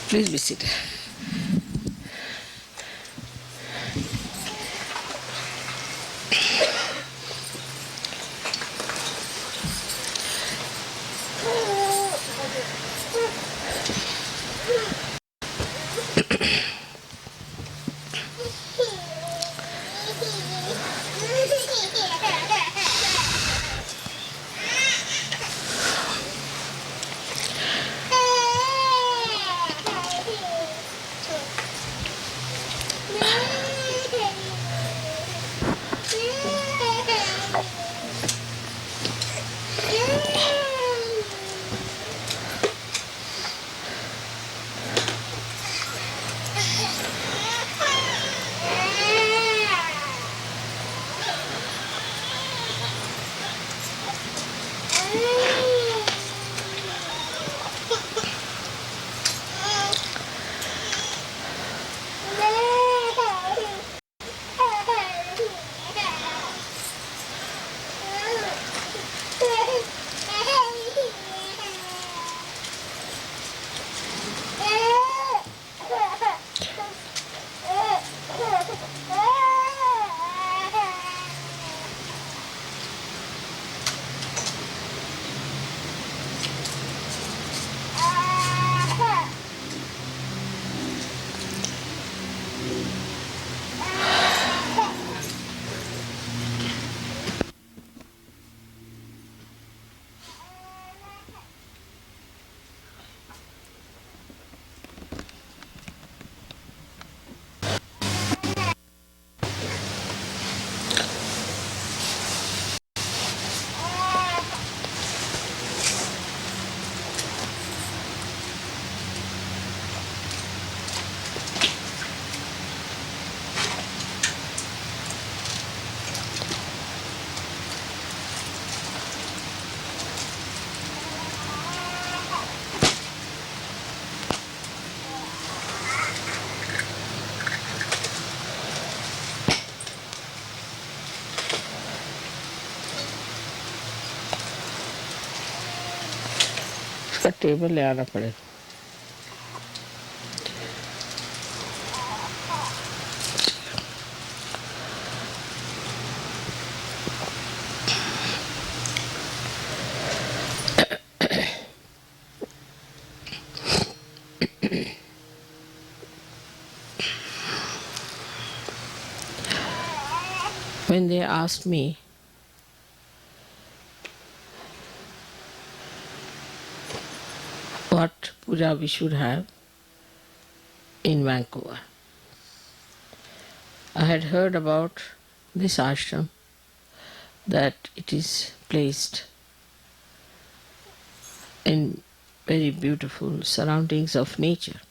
Please be seated. इसका table ले आना पड़ेगा. When they asked me what puja we should have in Vancouver, I had heard about this ashram, that it is placed in very beautiful surroundings of nature.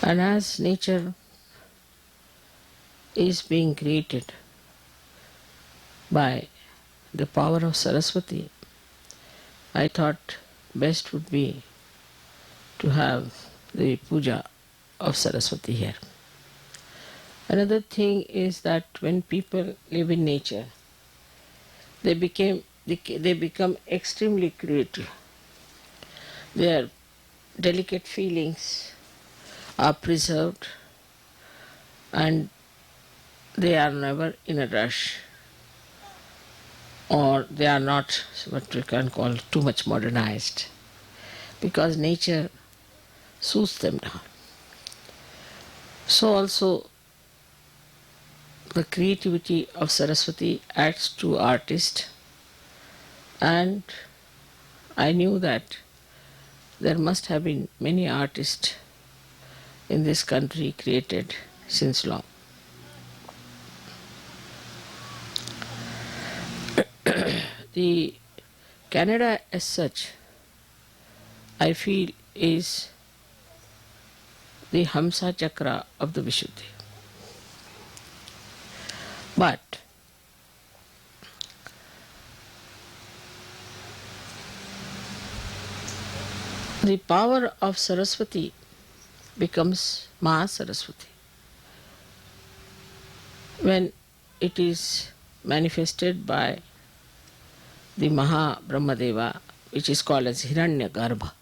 And as nature is being created by the power of Saraswati, I thought best would be to have the puja of Saraswati here. Another thing is that when people live in nature, they become extremely creative. Their delicate feelings are preserved and they are never in a rush, or they are not what we can call too much modernized, because nature soothes them down. So also the creativity of Saraswati adds to artists, and I knew that there must have been many artists in this country created since long. The Canada as such, I feel, is the Hamsa Chakra of the Vishuddhi. But the power of Saraswati becomes Mahasaraswati when it is manifested by the Maha Brahmadeva, which is called as Hiranyagarbha.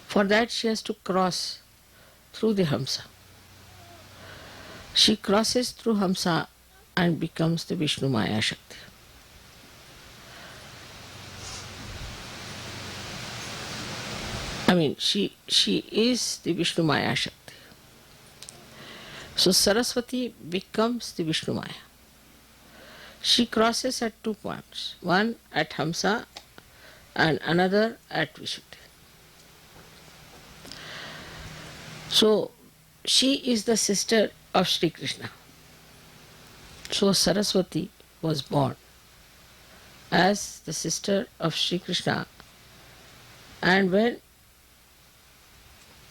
For that she has to cross through the Hamsa. She crosses through Hamsa and becomes the Vishnu Maya Shakti. I mean, she is the Vishnu Maya Shakti. So Saraswati becomes the Vishnu Maya. She crosses at 2 points, one at Hamsa and another at Vishuddhi. So she is the sister of Shri Krishna. So Saraswati was born as the sister of Shri Krishna, and when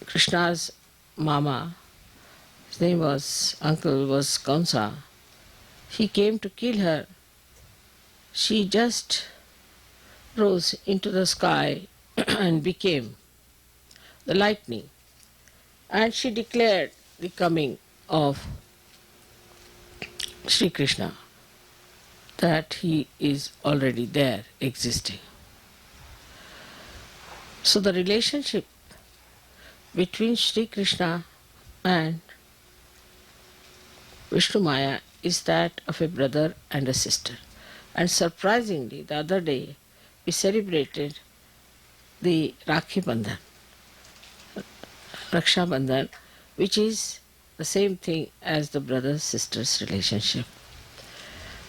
Krishna's mama, his name was, uncle was Kamsa, he came to kill her, she just rose into the sky and became the lightning, and she declared the coming of Shri Krishna, that he is already there, existing. So the relationship between Shri Krishna and Vishnu Maya is that of a brother and a sister. And surprisingly, the other day we celebrated the Rakhi Bandhan, Raksha Bandhan, which is the same thing as the brother-sister's relationship.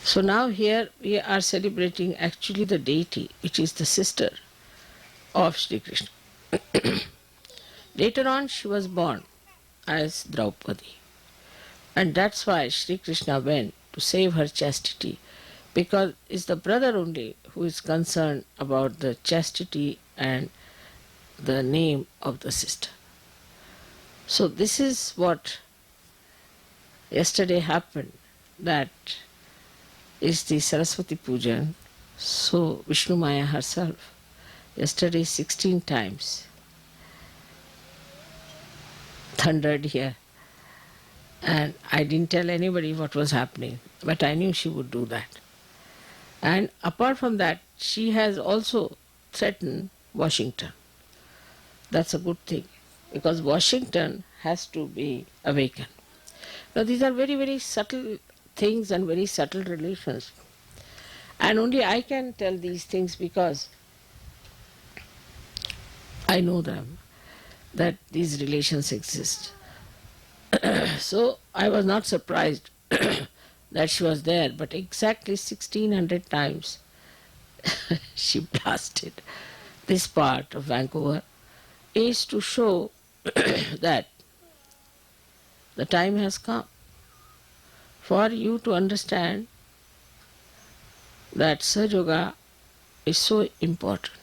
So now here we are celebrating actually the deity, which is the sister of Shri Krishna. Later on she was born as Draupadi. And that's why Shri Krishna went to save her chastity, because it's the brother only who is concerned about the chastity and the name of the sister. So this is what yesterday happened, that is the Saraswati Puja. So Vishnu Maya herself, yesterday 16 times thundered here. And I didn't tell anybody what was happening, but I knew she would do that. And apart from that, she has also threatened Washington. That's a good thing, because Washington has to be awakened. Now these are very, very subtle things and very subtle relations. And only I can tell these things because I know them, that these relations exist. So I was not surprised that she was there, but exactly 1600 times she blasted this part of Vancouver is to show that the time has come for you to understand that Sahajayoga is so important.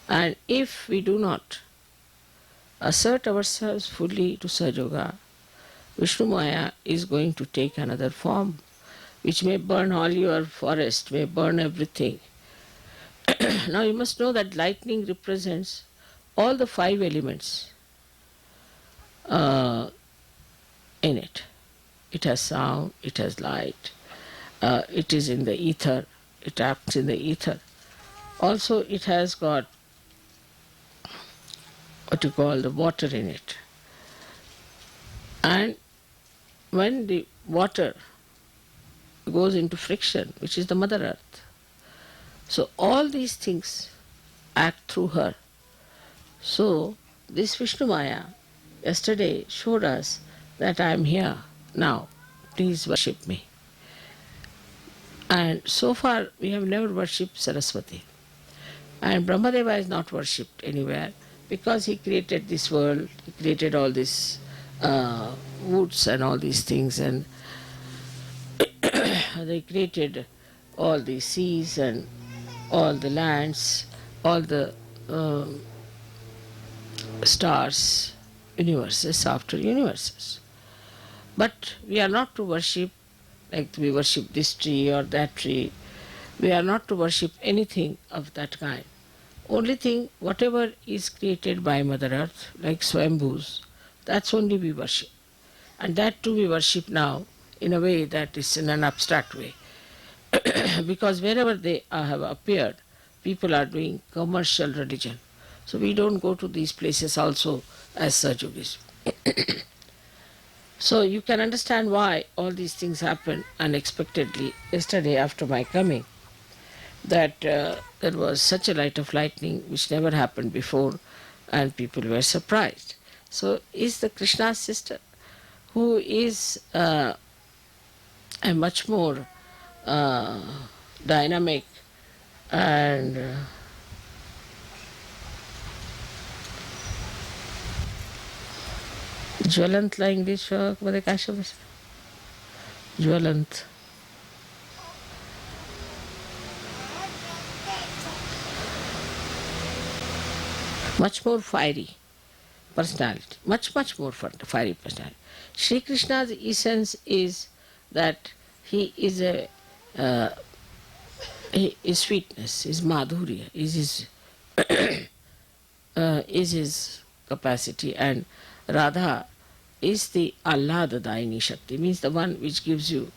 And if we do not assert ourselves fully to Sahajayoga, Vishnu Maya is going to take another form, which may burn all your forest, may burn everything. Now you must know that lightning represents all the 5 elements in it. It has sound, it has light, it is in the ether, it acts in the ether. Also it has got what you call the water in it. And when the water goes into friction, which is the Mother Earth, so all these things act through her. So this Vishnu Maya yesterday showed us that I am here now, please worship me. And so far we have never worshipped Saraswati. And Brahmadeva is not worshipped anywhere, because he created this world, he created all these woods and all these things, and they created all the seas and all the lands, all the stars, universes after universes. But we are not to worship like we worship this tree or that tree. We are not to worship anything of that kind. Only thing, whatever is created by Mother Earth, like Swambhus, that's only we worship. And that too we worship now in a way that is in an abstract way. Because wherever they have appeared, people are doing commercial religion. So we don't go to these places also as Sahaja. So you can understand why all these things happened unexpectedly yesterday after my coming. That there was such a light of lightning which never happened before, and people were surprised. So is the Krishna's sister, who is a much more dynamic and ज्वलंत ला English मध्ये काय शब्द ज्वलंत much more fiery personality, much more fiery personality. Shri Krishna's essence is that he is his sweetness, his madhurya, is his capacity, and Radha is the Ahladadayini Shakti, means the one which gives you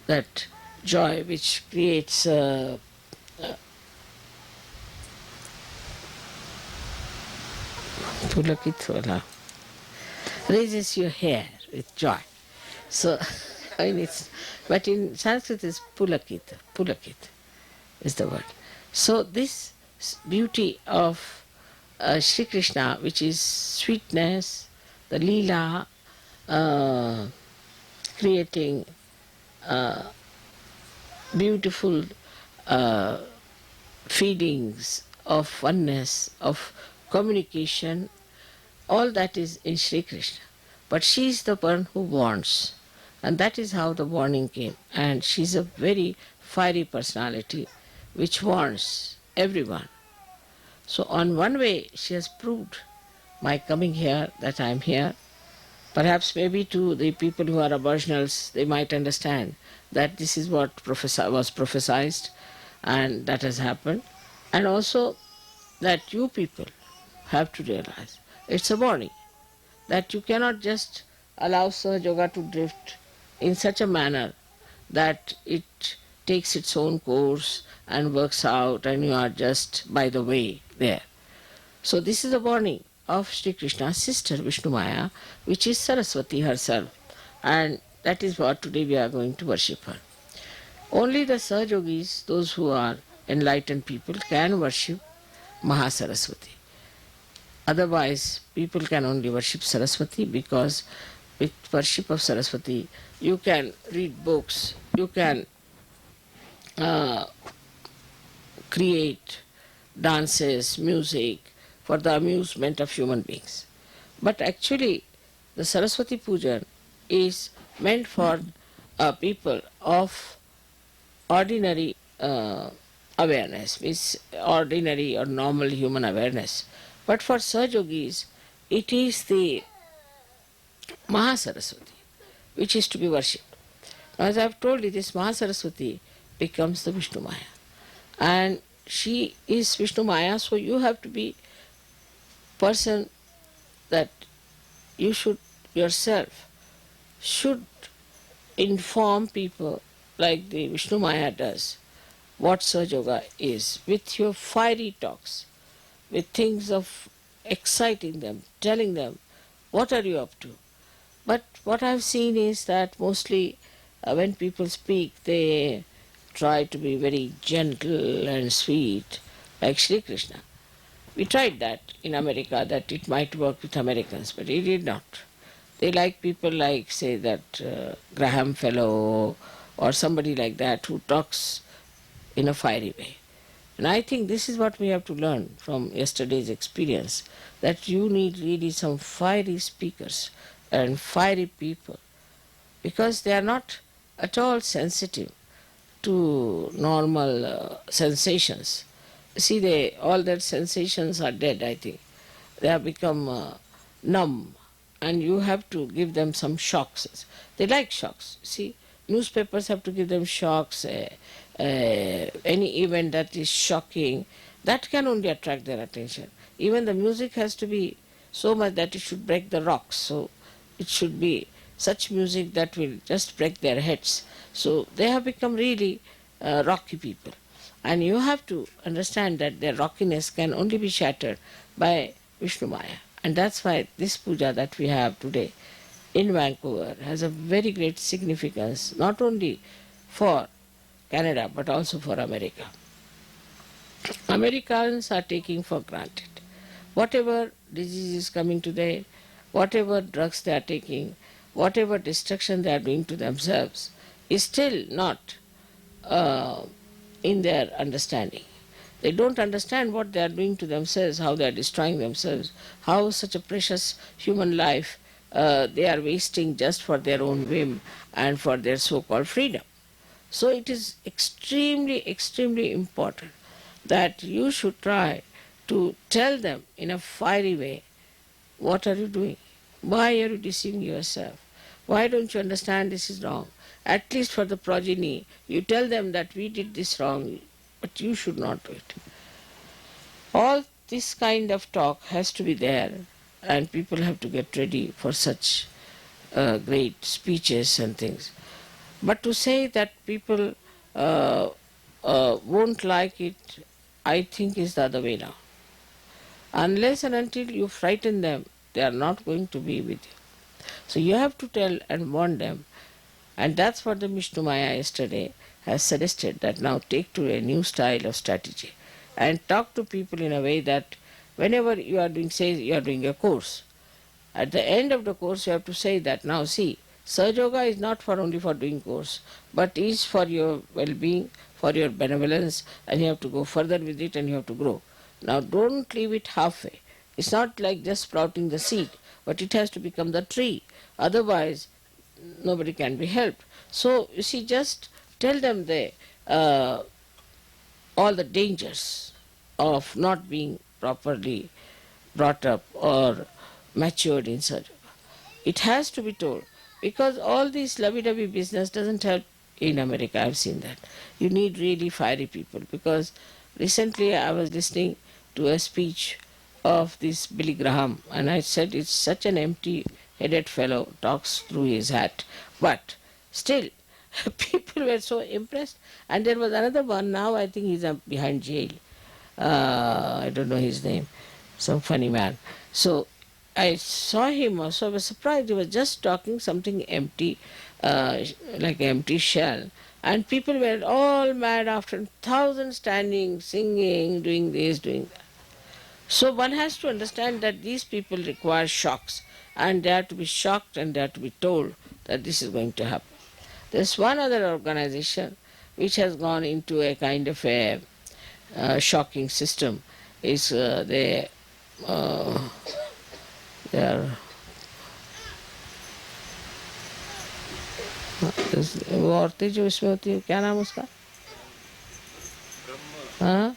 that joy, which creates raises your hair with joy. So, I mean but in Sanskrit it's Pulakit is the word. So this beauty of Shri Krishna, which is sweetness, the Leela, creating beautiful feelings of oneness, of communication, all that is in Shri Krishna. But she is the one who warns, and that is how the warning came. And she is a very fiery personality which warns everyone. So on one way she has proved my coming here, that I am here. Perhaps maybe to the people who are aboriginals, they might understand that this is what was prophesied and that has happened. And also that you people have to realize it's a warning that you cannot just allow Sahaja Yoga to drift in such a manner that it takes its own course and works out and you are just by the way there. So this is a warning of Shri Krishna's sister Vishnu Maya, which is Saraswati herself, and that is what today we are going to worship her. Only the Sahajogis, those who are enlightened people, can worship Mahasaraswati. Otherwise, people can only worship Saraswati, because with worship of Saraswati, you can read books, you can create dances, music for the amusement of human beings. But actually, the Saraswati Puja is meant for people of ordinary awareness, means ordinary or normal human awareness. But for Sahajogis, it is the Mahasaraswati which is to be worshipped. Now, as I have told you, this Mahasaraswati becomes the Vishnu Maya. And she is Vishnu Maya, so you have to be person that you should yourself should inform people like the Vishnu Maya does what Sahaja Yoga is, with your fiery talks, with things of exciting them, telling them what are you up to. But what I've seen is that mostly when people speak, they try to be very gentle and sweet, like Shri Krishna. We tried that in America, that it might work with Americans, but it did not. They like people like, say, that Graham Fellow or somebody like that who talks in a fiery way. And I think this is what we have to learn from yesterday's experience, that you need really some fiery speakers and fiery people, because they are not at all sensitive to normal sensations. See, all their sensations are dead, I think. They have become numb and you have to give them some shocks. They like shocks. See, newspapers have to give them shocks. Any event that is shocking, that can only attract their attention. Even the music has to be so much that it should break the rocks. So it should be such music that will just break their heads. So they have become really rocky people. And you have to understand that their rockiness can only be shattered by Vishnu Maya. And that's why this puja that we have today in Vancouver has a very great significance, not only for Canada but also for America. Americans are taking for granted whatever disease is coming to them, whatever drugs they are taking, whatever destruction they are doing to themselves is still not in their understanding. They don't understand what they are doing to themselves, how they are destroying themselves, how such a precious human life they are wasting just for their own whim and for their so-called freedom. So it is extremely, extremely important that you should try to tell them in a fiery way, what are you doing? Why are you deceiving yourself? Why don't you understand this is wrong? At least for the progeny, you tell them that we did this wrong, but you should not do it. All this kind of talk has to be there, and people have to get ready for such great speeches and things. But to say that people won't like it, I think is the other way now. Unless and until you frighten them, they are not going to be with you. So you have to tell and warn them. And that's what the Vishnu Maya yesterday has suggested, that now take to a new style of strategy and talk to people in a way that whenever you are doing, say you are doing a course, at the end of the course you have to say that, now see, Sahaja Yoga is not for only for doing course, but is for your well-being, for your benevolence, and you have to go further with it and you have to grow. Now don't leave it halfway. It's not like just sprouting the seed, but it has to become the tree. Otherwise, nobody can be helped. So, you see, just tell them all the dangers of not being properly brought up or matured in Sahaja Yoga. It has to be told, because all this lovey-dovey business doesn't help in America. I've seen that. You need really fiery people, because recently I was listening to a speech of this Billy Graham, and I said it's such an empty-headed fellow, talks through his hat. But still, people were so impressed. And there was another one, now I think he's behind jail. I don't know his name, some funny man. So I saw him also, I was surprised. He was just talking something empty, like an empty shell. And people were all mad after, thousands standing, singing, doing this, doing that. So one has to understand that these people require shocks, and they have to be shocked and they have to be told that this is going to happen. There's one other organization which has gone into a kind of a shocking system. Is they are वो औरतें जो इसमें होती है, क्या नाम उसका? हाँ,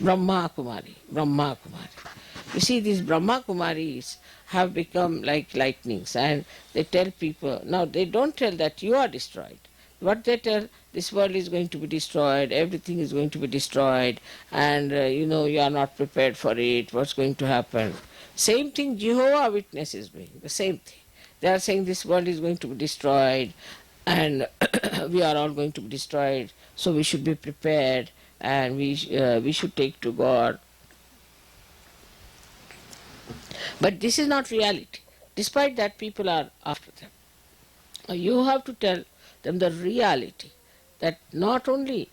Brahma Kumari. Brahma Kumari. You see, these Brahma Kumaris have become like lightnings, and they tell people, now they don't tell that you are destroyed. What they tell, this world is going to be destroyed, everything is going to be destroyed, and you are not prepared for it, what's going to happen. Same thing Jehovah Witness is doing, the same thing. They are saying this world is going to be destroyed, and we are all going to be destroyed, so we should be prepared, and we should take to God. But this is not reality. Despite that, people are after them. You have to tell them the reality, that not only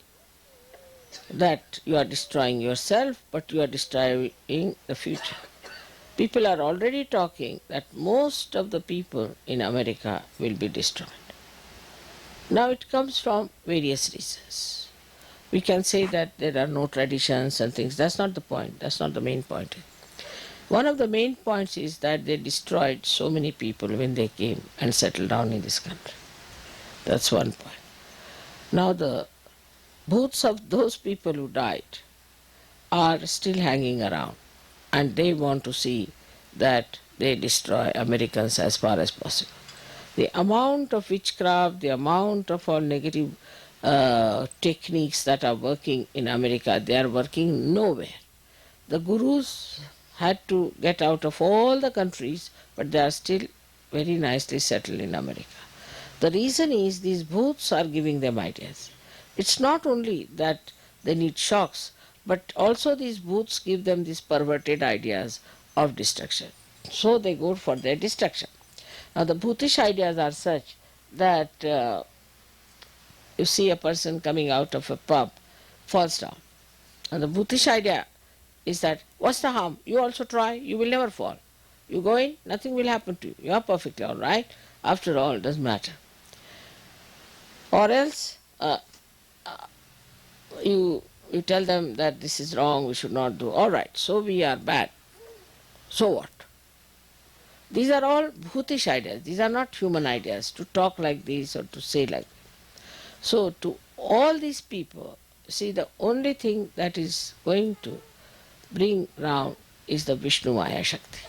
that you are destroying yourself, but you are destroying the future. People are already talking that most of the people in America will be destroyed. Now it comes from various reasons. We can say that there are no traditions and things. That's not the point. That's not the main point. One of the main points is that they destroyed so many people when they came and settled down in this country. That's one point. Now the booths of those people who died are still hanging around, and they want to see that they destroy Americans as far as possible. The amount of witchcraft, the amount of all negative techniques that are working in America, they are working nowhere. The gurus had to get out of all the countries, but they are still very nicely settled in America. The reason is these booths are giving them ideas. It's not only that they need shocks, but also these booths give them these perverted ideas of destruction. So they go for their destruction. Now the bhutish ideas are such that you see a person coming out of a pub, falls down. And the bhutish idea is that, what's the harm? You also try, you will never fall. You go in, nothing will happen to you. You are perfectly all right. After all, it doesn't matter. Or else, you tell them that this is wrong, we should not do. All right, so we are bad. So what? These are all bhutish ideas. These are not human ideas to talk like this or to say like this. So to all these people, see, the only thing that is going to bring round is the Vishnu Maya Shakti.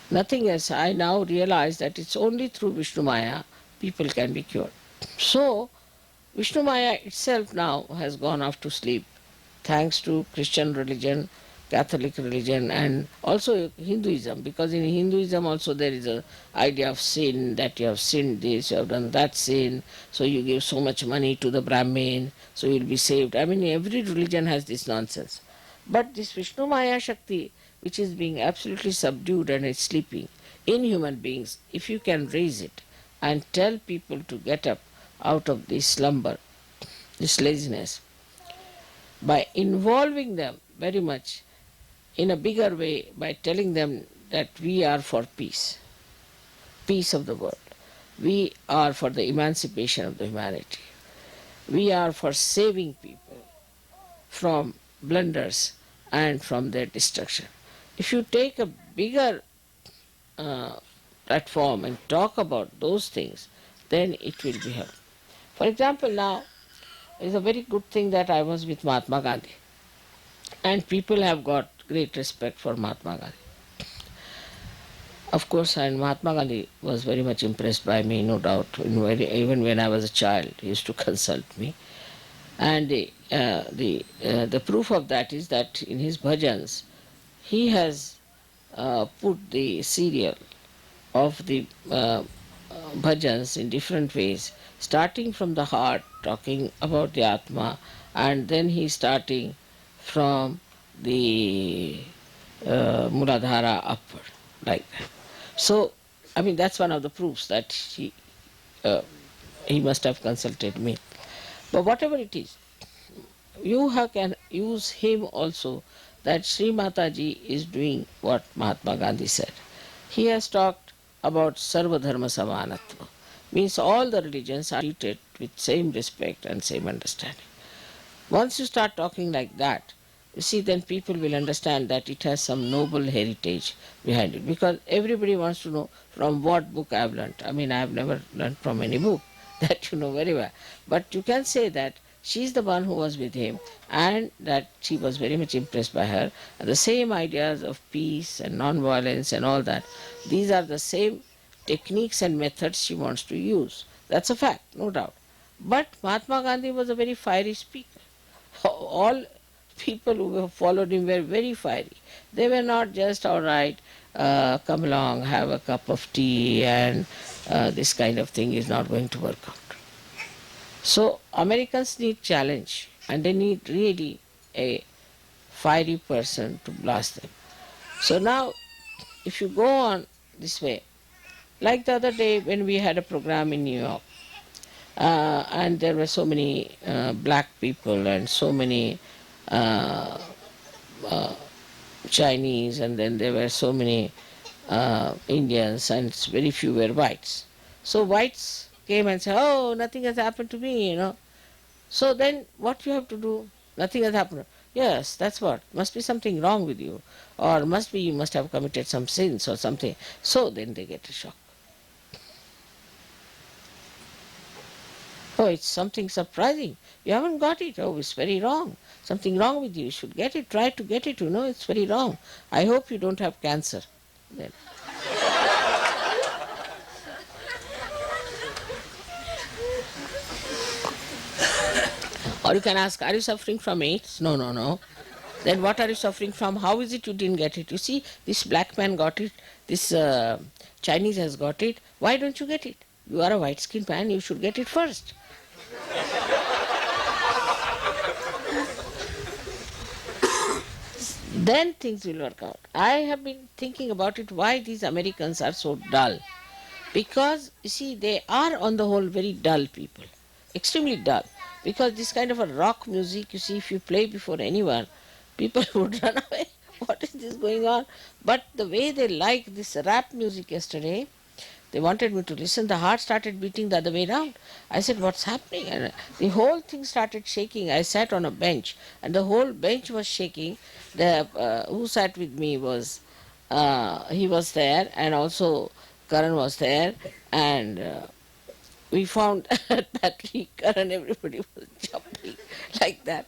Nothing else. I now realize that it's only through Vishnu Maya people can be cured. So Vishnu Maya itself now has gone off to sleep, thanks to Christian religion, Catholic religion, and also Hinduism, because in Hinduism also there is a idea of sin, that you have sinned this, you have done that sin, so you give so much money to the Brahmin, so you will be saved. I mean, every religion has this nonsense. But this Vishnu Maya Shakti, which is being absolutely subdued and is sleeping in human beings, if you can raise it and tell people to get up out of this slumber, this laziness, by involving them very much in a bigger way, by telling them that we are for peace, peace of the world. We are for the emancipation of the humanity. We are for saving people from blunders and from their destruction. If you take a bigger platform and talk about those things, then it will be helpful. For example, now is a very good thing that I was with Mahatma Gandhi, and people have got great respect for Mahatma Gandhi. Of course, and Mahatma Gandhi was very much impressed by me, no doubt. Even when I was a child, he used to consult me. And the proof of that is that in his bhajans, he has put the serial of the bhajans in different ways, starting from the heart, talking about the Atma, and then he starting from the Muladhara upward, like that. So, I mean, that's one of the proofs that he must have consulted me. But whatever it is, you can use him also, that Shri Mataji is doing what Mahatma Gandhi said. He has talked about Sarva Dharma Samanatva, means all the religions are treated with same respect and same understanding. Once you start talking like that, you see, then people will understand that it has some noble heritage behind it, because everybody wants to know from what book I have learnt. I mean, I have never learnt from any book, that you know very well. But you can say that she is the one who was with him, and that she was very much impressed by her. And the same ideas of peace and non-violence and all that, these are the same techniques and methods she wants to use. That's a fact, no doubt. But Mahatma Gandhi was a very fiery speaker. All people who followed him were very fiery. They were not just, all right, come along, have a cup of tea, and this kind of thing is not going to work out. So Americans need challenge, and they need really a fiery person to blast them. So now, if you go on this way, like the other day when we had a program in New York, and there were so many black people and so many Chinese, and then there were so many Indians, and very few were whites. So whites came and said, oh, nothing has happened to me, you know. So then what you have to do? Nothing has happened. Yes, that's what. Must be something wrong with you. Or must be you must have committed some sins or something. So then they get a shock. Oh, it's something surprising. You haven't got it. Oh, it's very wrong. Something wrong with you. You should get it. Try to get it. You know, it's very wrong. I hope you don't have cancer. Then. Or you can ask, are you suffering from AIDS? No, no, no. Then what are you suffering from? How is it you didn't get it? You see, this black man got it, this Chinese has got it. Why don't you get it? You are a white-skinned man, you should get it first. Then things will work out. I have been thinking about it, why these Americans are so dull. Because, you see, they are on the whole very dull people, extremely dull. Because this kind of a rock music, you see, if you play before anyone, people would run away. What is this going on? But the way they like this rap music yesterday, they wanted me to listen. The heart started beating the other way round. I said, what's happening? And the whole thing started shaking. I sat on a bench, and the whole bench was shaking. The who sat with me was, he was there, and also Karan was there, and we found that Karan, everybody was jumping like that.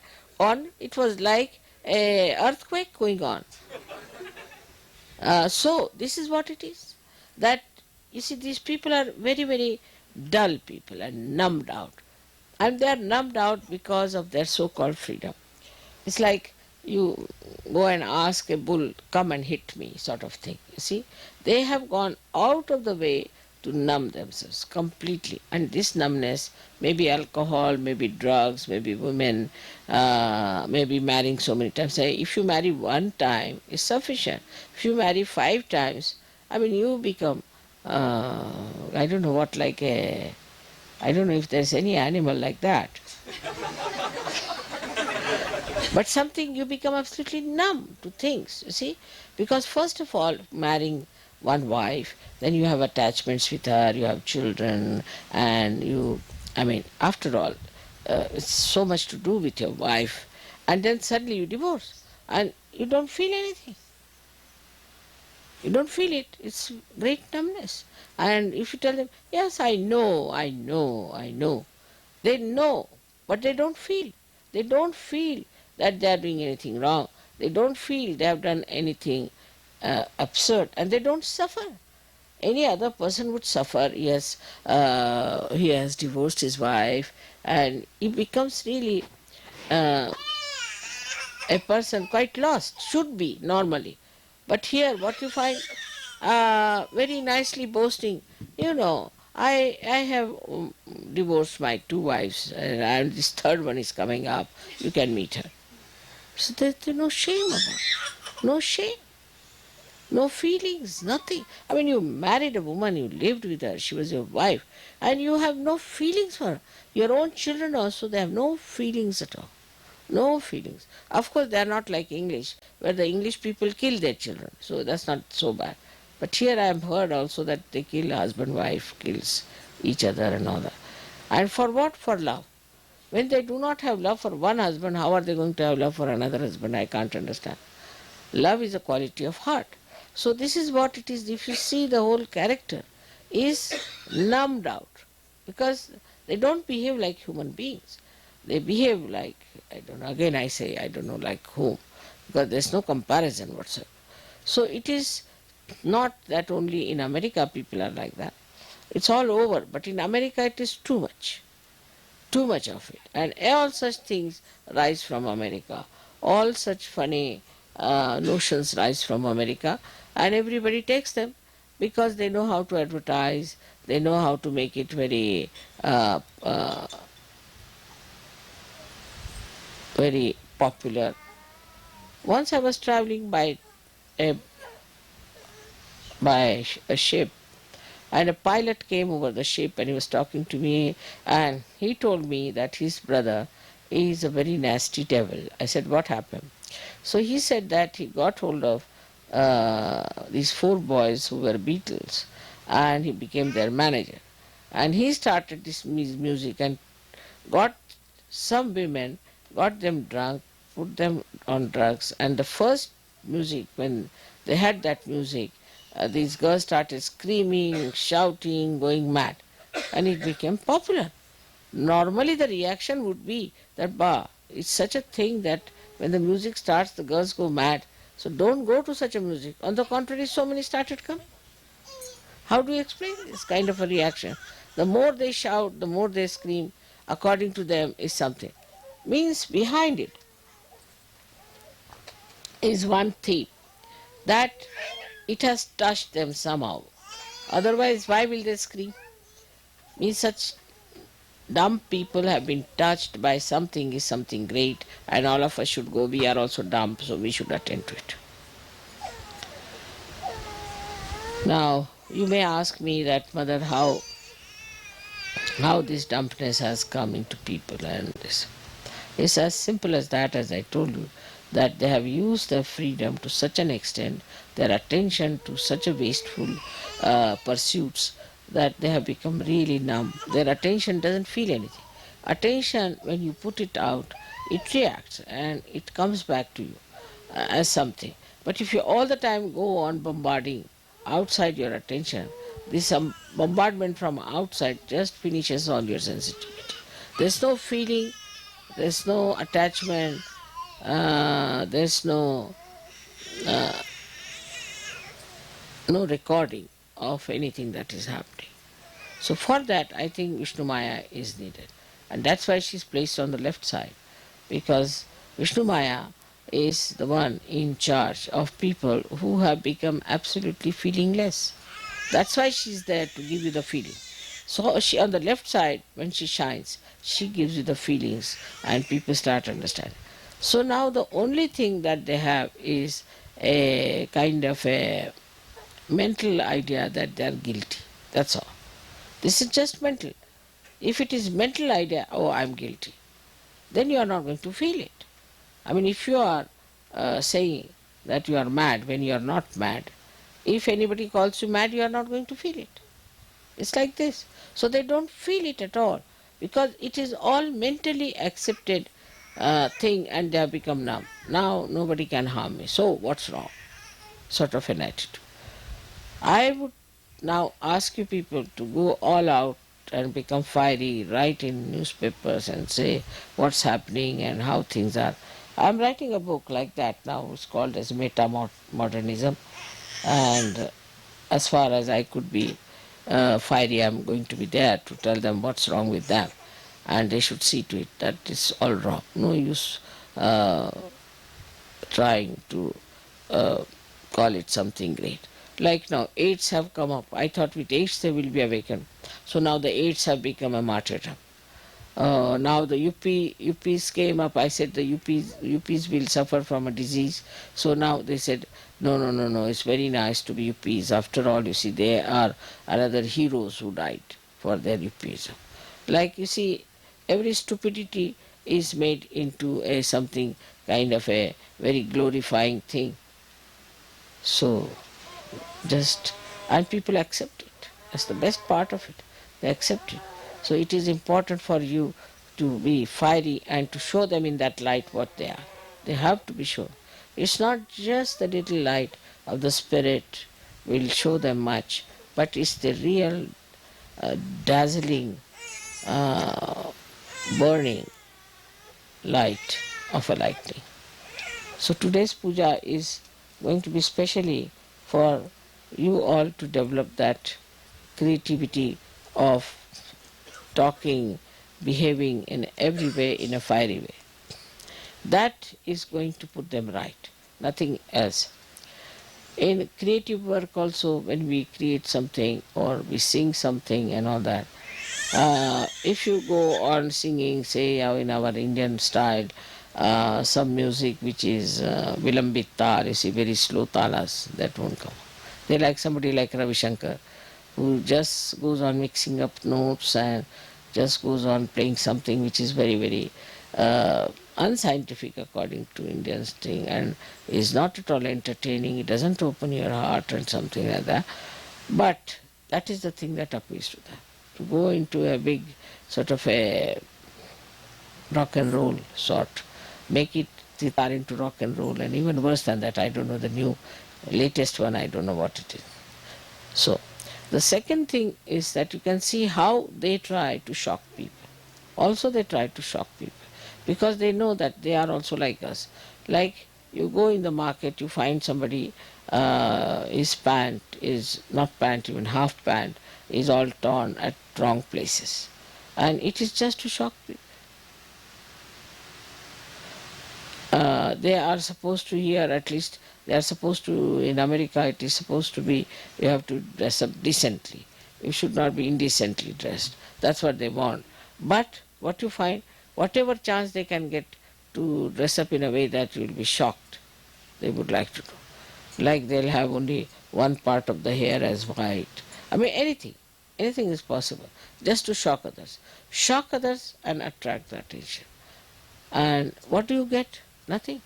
It was like a earthquake going on. So this is what it is. That you see, these people are very, very dull people and numbed out. And they are numbed out because of their so-called freedom. It's like you go and ask a bull, come and hit me, sort of thing. You see, they have gone out of the way to numb themselves completely. And this numbness, maybe alcohol, maybe drugs, maybe women, maybe marrying so many times. Say, if you marry one time, it's sufficient. If you marry 5 times, I mean, you become, I don't know what, like a, I don't know if there's any animal like that. But something, you become absolutely numb to things, you see. Because first of all, marrying one wife, then you have attachments with her, you have children, and you, I mean, after all, it's so much to do with your wife. And then suddenly you divorce, and you don't feel anything. You don't feel it. It's great numbness. And if you tell them, yes, I know, I know, I know, they know, but they don't feel. They don't feel that they are doing anything wrong. They don't feel they have done anything absurd, and they don't suffer. Any other person would suffer. Yes, he has divorced his wife, and he becomes really uh, a person quite lost, should be normally. But here, what you find, very nicely boasting, you know, I have divorced my 2 wives, and this third one is coming up. You can meet her. So there's no shame about it. No shame. No feelings, nothing. I mean, you married a woman, you lived with her, she was your wife, and you have no feelings for her. Your own children also, they have no feelings at all. No feelings. Of course, they are not like English, where the English people kill their children, so that's not so bad. But here I have heard also that they kill husband, wife, kills each other and all that. And for what? For love. When they do not have love for one husband, how are they going to have love for another husband? I can't understand. Love is a quality of heart. So this is what it is. If you see, the whole character is numbed out, because they don't behave like human beings. They behave like, I don't know, again I say, I don't know like whom, because there's no comparison whatsoever. So it is not that only in America people are like that. It's all over, but in America it is too much. Too much of it. And all such things rise from America. All such funny notions rise from America, and everybody takes them because they know how to advertise, they know how to make it very very popular. Once I was traveling a, by a ship, and a pilot came over the ship and he was talking to me, and he told me that his brother is a very nasty devil. I said, what happened? So he said that he got hold of these 4 boys who were Beatles, and he became their manager. And he started this music and got some women, got them drunk, put them on drugs. And the first music, when they had that music, these girls started screaming, shouting, going mad, and it became popular. Normally the reaction would be that, bah, it's such a thing that when the music starts the girls go mad, So don't go to such a music. On the contrary, so many started coming. How do you explain this kind of a reaction? The more they shout, the more they scream, according to them is something. Means behind it is one theme, that it has touched them somehow. Otherwise, why will they scream? Means such dumb people have been touched by something is something great, and all of us should go. We are also dumb, so we should attend to it. Now, you may ask me that, Mother, how this dumbness has come into people, and this. It's as simple as that, as I told you, that they have used their freedom to such an extent, their attention to such a wasteful pursuits, that they have become really numb. Their attention doesn't feel anything. Attention, when you put it out, it reacts and it comes back to you as something. But if you all the time go on bombarding outside your attention, this bombardment from outside just finishes all your sensitivity. There's no feeling, there's no attachment, there's no recording of anything that is happening. So for that, I think Vishnu Maya is needed. And that's why she's placed on the left side, because Vishnu Maya is the one in charge of people who have become absolutely feelingless. That's why she's there, to give you the feeling. So she, on the left side, when she shines, she gives you the feelings and people start understanding. So now the only thing that they have is a kind of a mental idea that they are guilty. That's all. This is just mental. If it is mental idea, oh, I'm guilty, then you are not going to feel it. I mean, if you are saying that you are mad when you are not mad, if anybody calls you mad, you are not going to feel it. It's like this. So they don't feel it at all, because it is all mentally accepted thing, and they have become numb. Now nobody can harm me, so what's wrong? Sort of an attitude. I would now ask you people to go all out and become fiery, write in newspapers and say what's happening and how things are. I'm writing a book like that now. It's called as Meta-Modernism, and as far as I could be fiery, I'm going to be there to tell them what's wrong with them, and they should see to it that it's all wrong. No use trying to call it something great. Like now, AIDS have come up. I thought with AIDS they will be awakened. So now the AIDS have become a martyrdom. Now the UPs came up. I said the UPs will suffer from a disease. So now they said, no, it's very nice to be UPs. After all, you see, they are another heroes who died for their UPism. Like you see, every stupidity is made into a something kind of a very glorifying thing. So and people accept it. That's the best part of it. They accept it. So it is important for you to be fiery and to show them in that light what they are. They have to be shown. It's not just the little light of the spirit will show them much, but it's the real dazzling, burning light of a lightning. So today's puja is going to be specially for you all to develop that creativity of talking, behaving in every way in a fiery way. That is going to put them right, nothing else. In creative work also, when we create something or we sing something and all that, if you go on singing, say in our Indian style, some music which is vilambit tar, you see, very slow talas, that won't come. They like somebody like Ravi Shankar, who just goes on mixing up notes and just goes on playing something which is very, very unscientific according to Indians thing, and is not at all entertaining. It doesn't open your heart and something like that. But that is the thing that appeals to them. To go into a big sort of a rock and roll sort, make it sitar into rock and roll, and even worse than that, I don't know, the latest one, I don't know what it is. So, the second thing is that you can see how they try to shock people. Also they try to shock people, because they know that they are also like us. Like You go in the market, you find somebody, his pant is not pant, even half pant is all torn at wrong places. And it is just to shock people. They are supposed to here, at least they are supposed to, in America it is supposed to be, you have to dress up decently. You should not be indecently dressed. That's what they want. But what you find, whatever chance they can get to dress up in a way that you will be shocked, they would like to do. Like they'll have only one part of the hair as white. I mean anything is possible, just to shock others. Shock others and attract the attention. And what do you get? Nothing.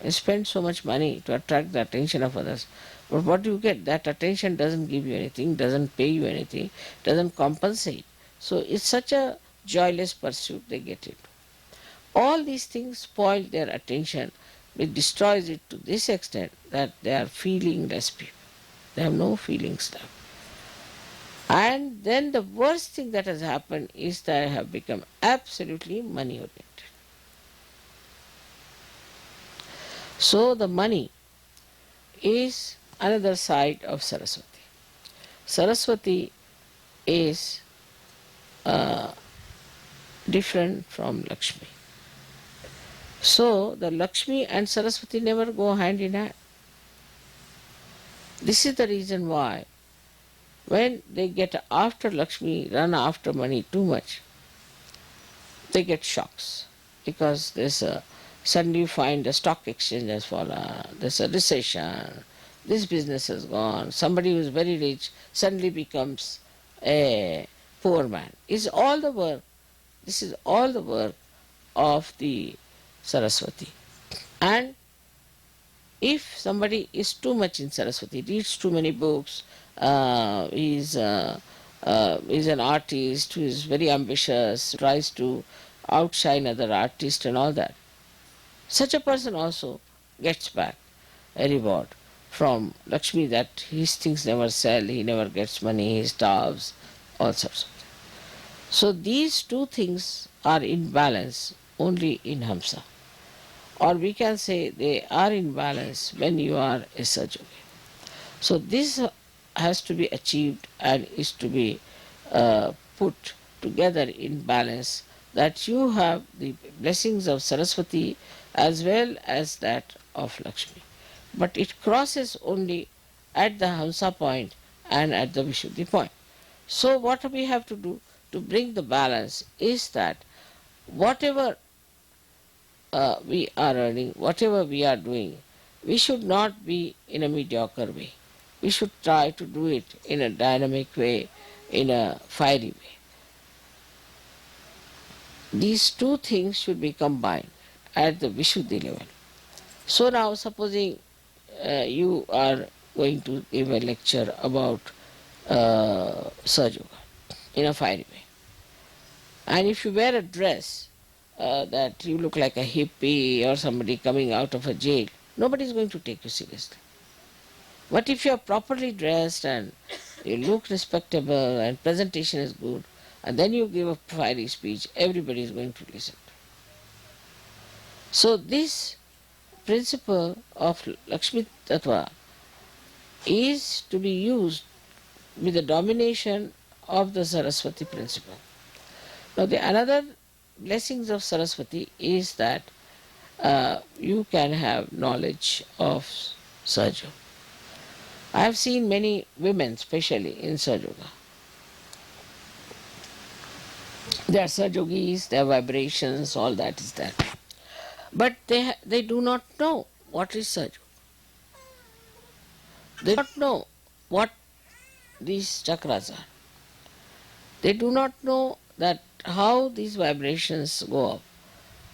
You spend so much money to attract the attention of others. But what do you get? That attention doesn't give you anything, doesn't pay you anything, doesn't compensate. So it's such a joyless pursuit they get into. All these things spoil their attention. It destroys it to this extent that they are feelingless people. They have no feelings left. And then the worst thing that has happened is that they have become absolutely money oriented. So the money is another side of Saraswati. Saraswati is different from Lakshmi. So the Lakshmi and Saraswati never go hand in hand. This is the reason why when they get after Lakshmi, run after money too much, they get shocks, because there's a suddenly you find the stock exchange has fallen, there's a recession, this business has gone, somebody who is very rich suddenly becomes a poor man. This is all the work of the Saraswati. And if somebody is too much in Saraswati, reads too many books, is an artist who is very ambitious, tries to outshine other artists and all that, such a person also gets back a reward from Lakshmi, that his things never sell, he never gets money, he starves, all sorts of things. So these two things are in balance only in Hamsa. Or we can say they are in balance when you are a Sahaja Yogi. So this has to be achieved and is to be put together in balance, that you have the blessings of Saraswati as well as that of Lakshmi. But it crosses only at the Hamsa point and at the Vishuddhi point. So what we have to do to bring the balance is that whatever we are earning, whatever we are doing, we should not be in a mediocre way. We should try to do it in a dynamic way, in a fiery way. These two things should be combined at the Vishuddhi level. So now supposing you are going to give a lecture about Sahaja Yoga in a fiery way. And if you wear a dress that you look like a hippie or somebody coming out of a jail, nobody is going to take you seriously. But if you are properly dressed and you look respectable and presentation is good, and then you give a fiery speech, everybody is going to listen. So this principle of Lakshmi Tattva is to be used with the domination of the Saraswati principle. Now the another blessings of Saraswati is that you can have knowledge of Sahaja. I have seen many women, especially in Sahaja Yoga. They are Sahaja Yogis, their vibrations, all that is there. But they do not know what is Sahaja Yoga. They do not know what these chakras are. They do not know that how these vibrations go up.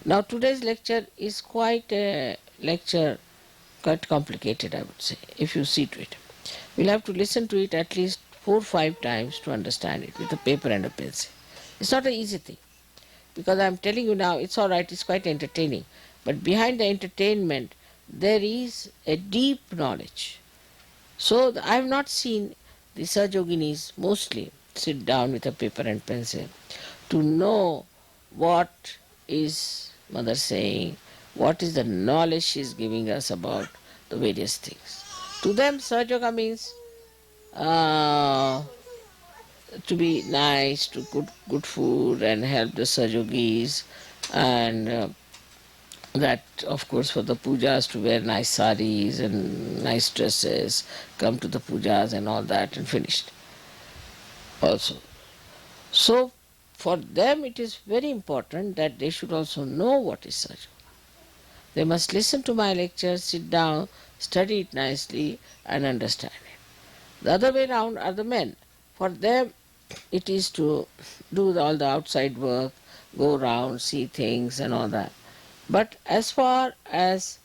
Now today's lecture is quite a lecture, quite complicated, I would say, if you see to it. You'll have to listen to it at least 4 or 5 times to understand it with a paper and a pencil. It's not an easy thing, because I'm telling you now, it's all right, it's quite entertaining. But behind the entertainment, there is a deep knowledge. So I have not seen the Sahaja Yoginis mostly sit down with a paper and pencil to know what is Mother saying, what is the knowledge she is giving us about the various things. To them, Sahaja means uh, to be nice, to cook good food and help the Sahajogis, and that of course for the pujas to wear nice saris and nice dresses, come to the pujas and all that, and finished also. So for them it is very important that they should also know what is Sahaja. They must listen to my lectures, sit down, study it nicely and understand it. The other way round are the men. For them it is to do all the outside work, go around, see things and all that. But as far as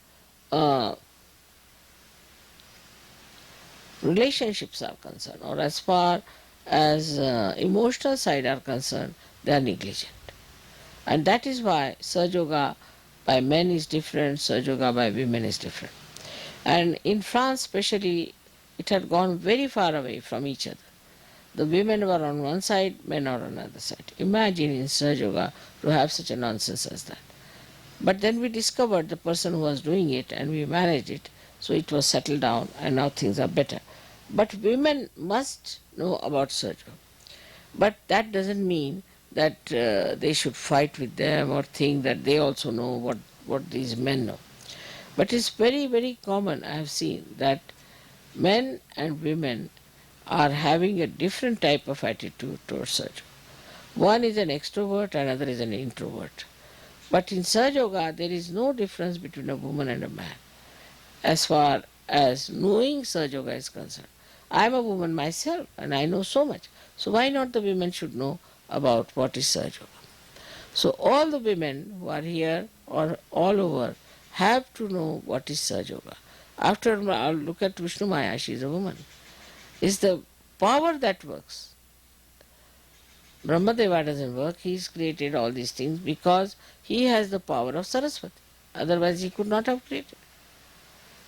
relationships are concerned, or as far as emotional side are concerned, they are negligent. And that is why Sahaja by men is different, Sahaja by women is different. And in France especially, it had gone very far away from each other. The women were on one side, men are on the other side. Imagine in Sahaja to have such a nonsense as that. But then we discovered the person who was doing it and we managed it, so it was settled down and now things are better. But women must know about Sahaja. But that doesn't mean that they should fight with them or think that they also know what these men know. But it's very, very common, I have seen, that men and women are having a different type of attitude towards Sahaja. One is an extrovert, another is an introvert. But in Sahaja there is no difference between a woman and a man as far as knowing Sahaja is concerned. I am a woman myself and I know so much. So why not the women should know about what is Sahaja? So all the women who are here or all over have to know what is Sahaja. After all, look at Vishnu Maya, she is a woman. It's the power that works. Brahmadeva doesn't work, he's created all these things because he has the power of Saraswati. Otherwise he could not have created.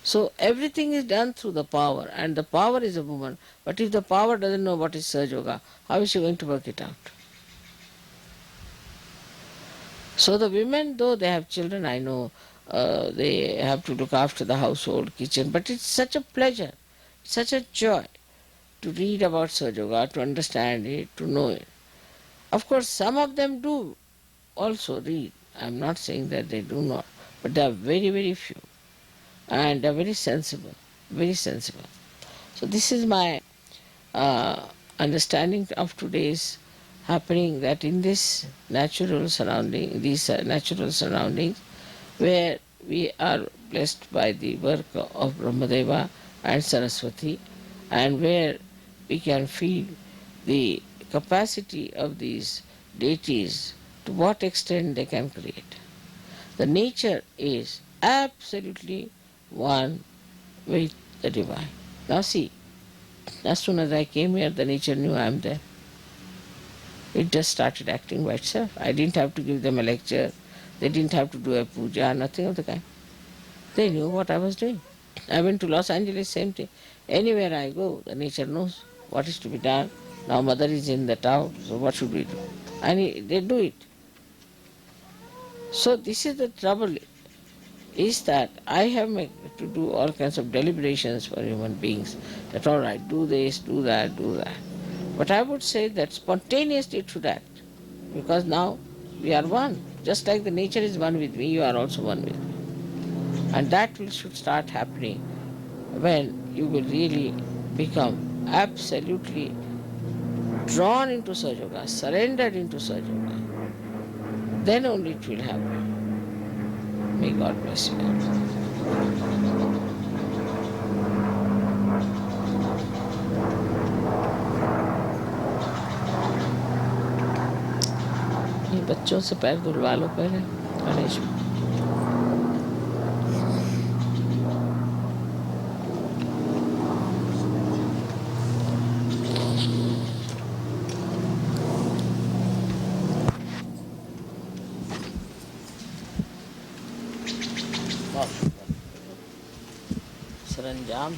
So everything is done through the power, and the power is a woman. But if the power doesn't know what is Sahaja, how is she going to work it out? So the women, though they have children, I know they have to look after the household, kitchen, but it's such a pleasure, such a joy to read about Sahaja, to understand it, to know it. Of course, some of them do also read. I'm not saying that they do not, but they are very, very few. And they are very sensible, very sensible. So this is my understanding of today's happening, that in this natural surrounding, these natural surroundings, where we are blessed by the work of Brahmadeva and Saraswati, and where we can feel the capacity of these deities, to what extent they can create. The nature is absolutely one with the divine. Now see, as soon as I came here, the nature knew I am there. It just started acting by itself. I didn't have to give them a lecture. They didn't have to do a puja, nothing of the kind. They knew what I was doing. I went to Los Angeles, same thing. Anywhere I go, the nature knows what is to be done. Now mother is in the town, so what should we do? And they do it. So this is the trouble, is that I have to do all kinds of deliberations for human beings, that all right, do this, do that, do that. But I would say that spontaneously it should act, because now we are one. Just like the nature is one with me, you are also one with me. And that should start happening when you will really become absolutely drawn into Sahaja, surrendered into Sahaja. Then only it will happen. May God bless you all. ये बच्चों से पैर धुलवा लो पहले Ganesh. सरंजाम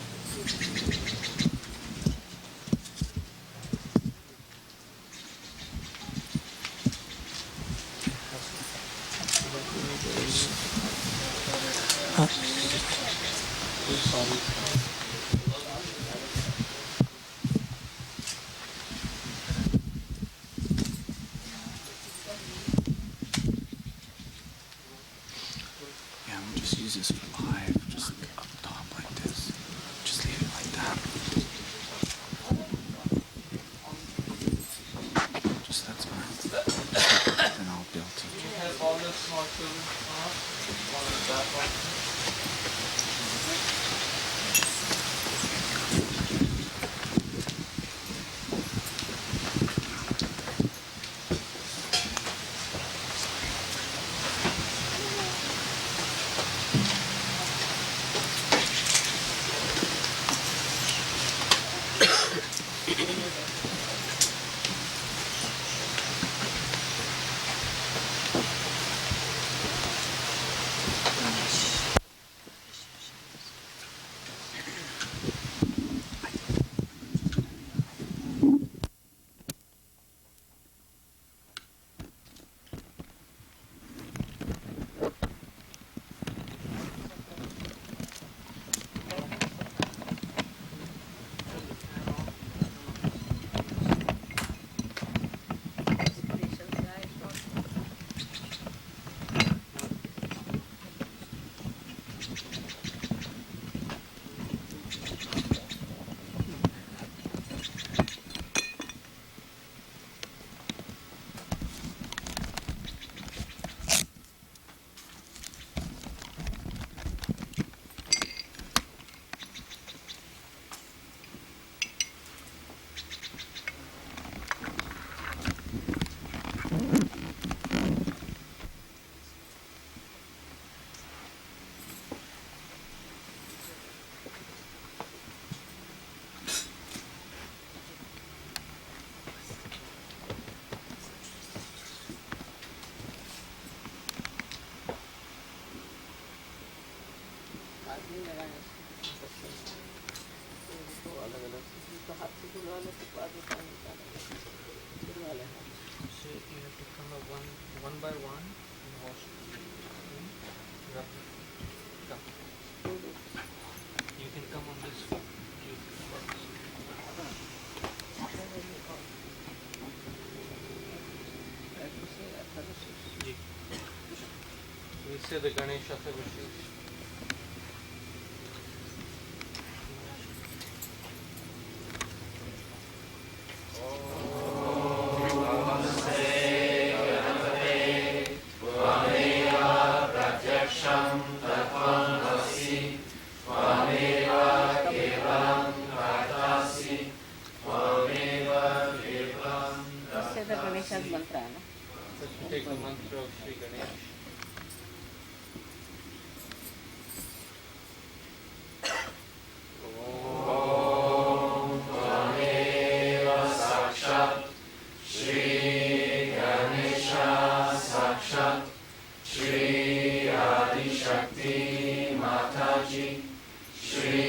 Say the Ganesha wishes. Say the Ganesha's mantra, no? Let's take the mantra of Shri Ganesh. Shri Adi Mataji, Shri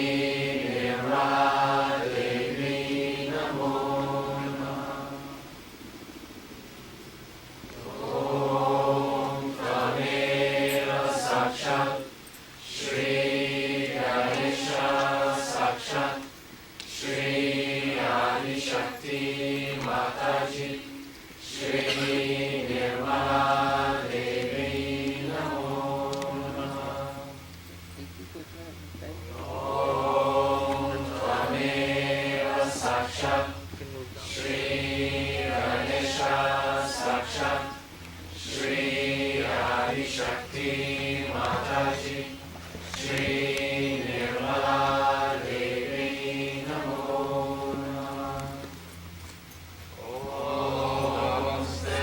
Nirmala Devi Namo Namah. Om Tamera Sakshat, Shri Ganesha Sakshat, Shri Adi Shakti Mataji, Shri Nirmala Devi Namo Namah. Om Tvameva Sakshat, Shri Ganesha Sakshat, Shri Adi Shakti Mataji, Shri Nirmala Devi Namo Namah. Om Ste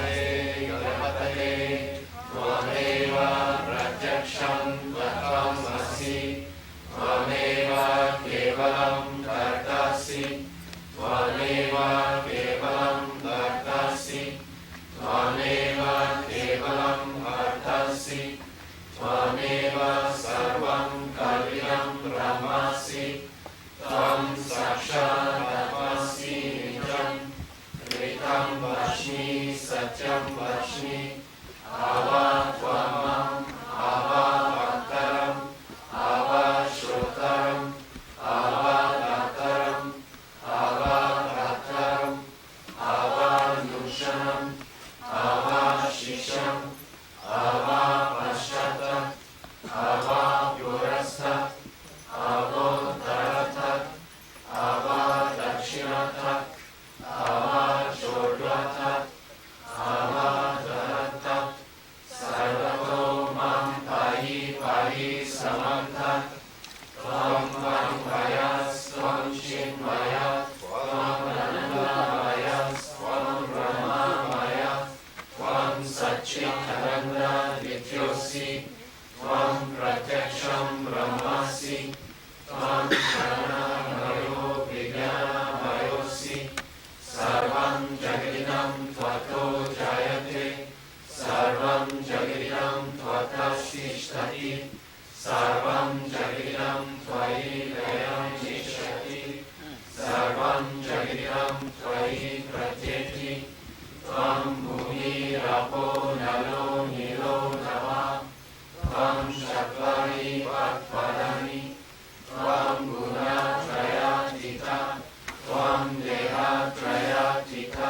सर्वमिदं त्वयि प्रत्येति त्वं भूमिरपो नलो नीलो नमः त्वं चत्वारि पदानि त्वं गुणत्रयातीता त्वं देहत्रयातीता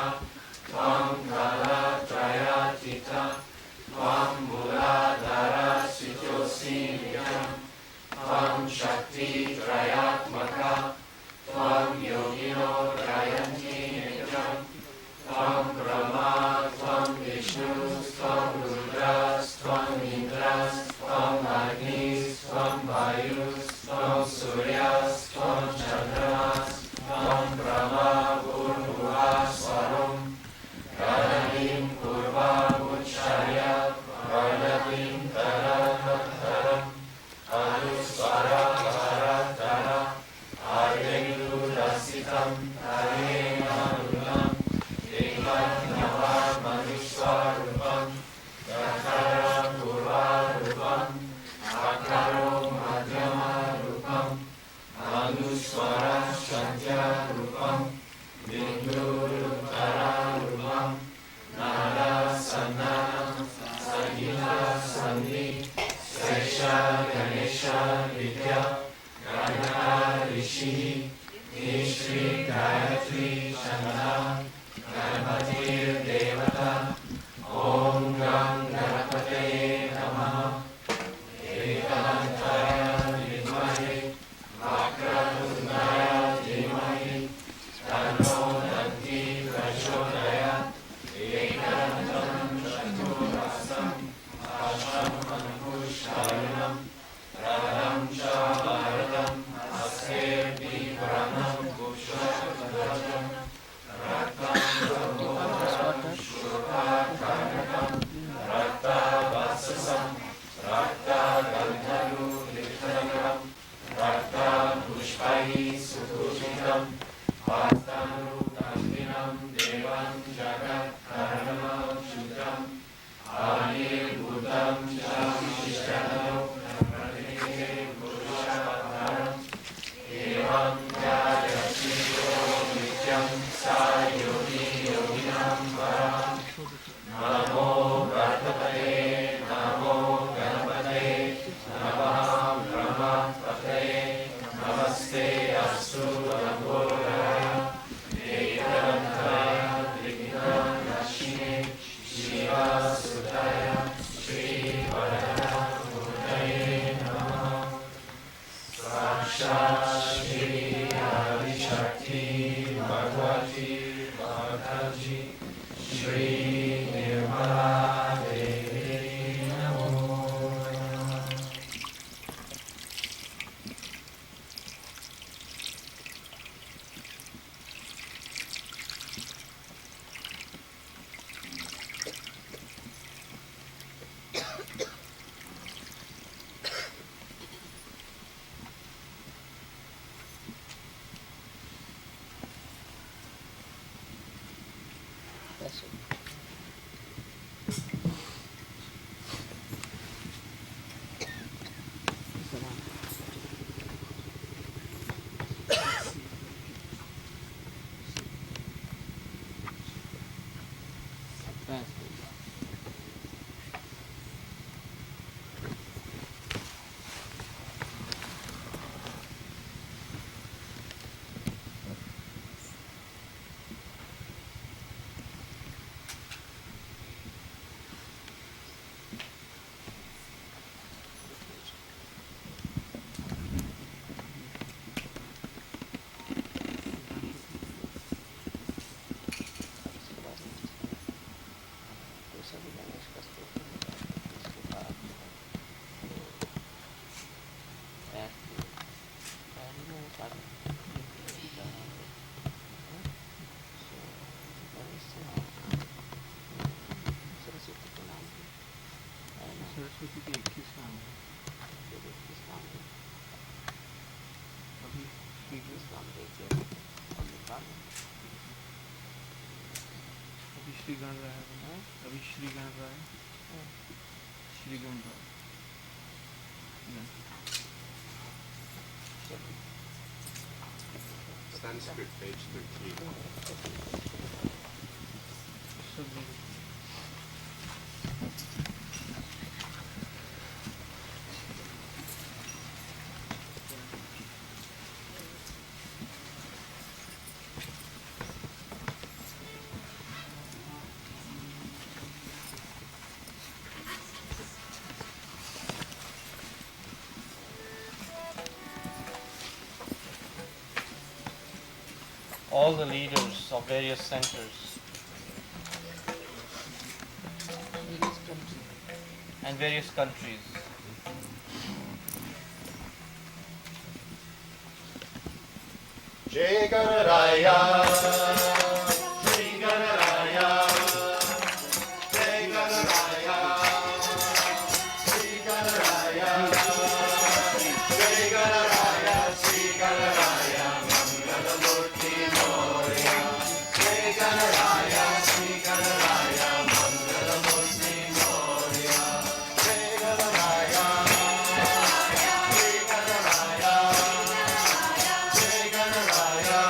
त्वं कालत्रयातीता त्वं मूलाधारस्थितोऽसि नित्यं त्वं शक्तित्रयात्मका त्वं योगिनो त्रयन्ति नित्यं त्वं ब्रह्मा त्वं विष्णु त्वं रुद्रस्त्वं इन्द्रस्त्वं अग्निस्त्वं वायुस्त्वं सूर्यस्त्वं चन्द्रमास्त्वं ब्रह्मा भूर्भुवस्वरं प्रणतिं पूर्वमुच्चार्य प्रणतिं तरतरम् अनुस्वरतरतर आर्येन्दुरसितं हरेणानुगम् एकं नवमनुस्वरूपं ततरं पूर्वरूपम् आकरो मध्यमरूपम् अनुस्वरसन्ध्यरूपम् बिन्दुरुत्तररूपम् नादसन्धानं संहितासन्धि शेष गणेश विद्या गणना ऋषिः श्री गायत्री छन्दः गणपतिर्देवता ॐ गं गणपतये नमः एकदन्ताय विद्महे वक्रतुण्डाय धीमहि तन्नो दन्ति प्रचोदयात् एकदन्तं चतुर्हस्तं अष्टमङ्कुशायनं रथं च भरतं हस्ते बिभ्रणं कुशध्वजं रक्तं प्रमोदं शुभाकर्णकं रक्तवत्सं रक्तगन्धनुलिप्तं रक्तपुष्पैः सुपूजितं हस्तनुगम्भिनं देवं जगत्कर्णमच्युतम् आनिर्भूतं च विष्णो प्रकृतिः पुरुषपरम् एवं ध्यायसीतो नित्यं स योगी योगिनां परम् नमो गणपतये नमो गणपतये नमः ब्रह्मपतये नमस्ते अस्तु नमोदराय एकदन्ताय विघ्ननाशिने शिवसुताय श्रीवरदमूर्तये नमः साक्षात् श्री आदिशक्ति भगवती माताजी श्री निर्मला देवी नमो नमः। That's it. सरस्वती के 21 नाम है। अभी अभी श्री गण रहा है। अभी श्री गण रहा है। श्री गण रहा है। Sanskrit, page 13. Should be. All the leaders of various centers and various countries. Jai Ganaraya, Shri Ganaraya, Jai Ganaraya, Shri Ganaraya, Jai Ganaraya, Shri Ganaraya, Mangala Murti Moria, Jai Ganaraya, Shri Ganaraya, Mangala Murti Moria, Jai Ganaraya, Shri Ganaraya, Jai Ganaraya,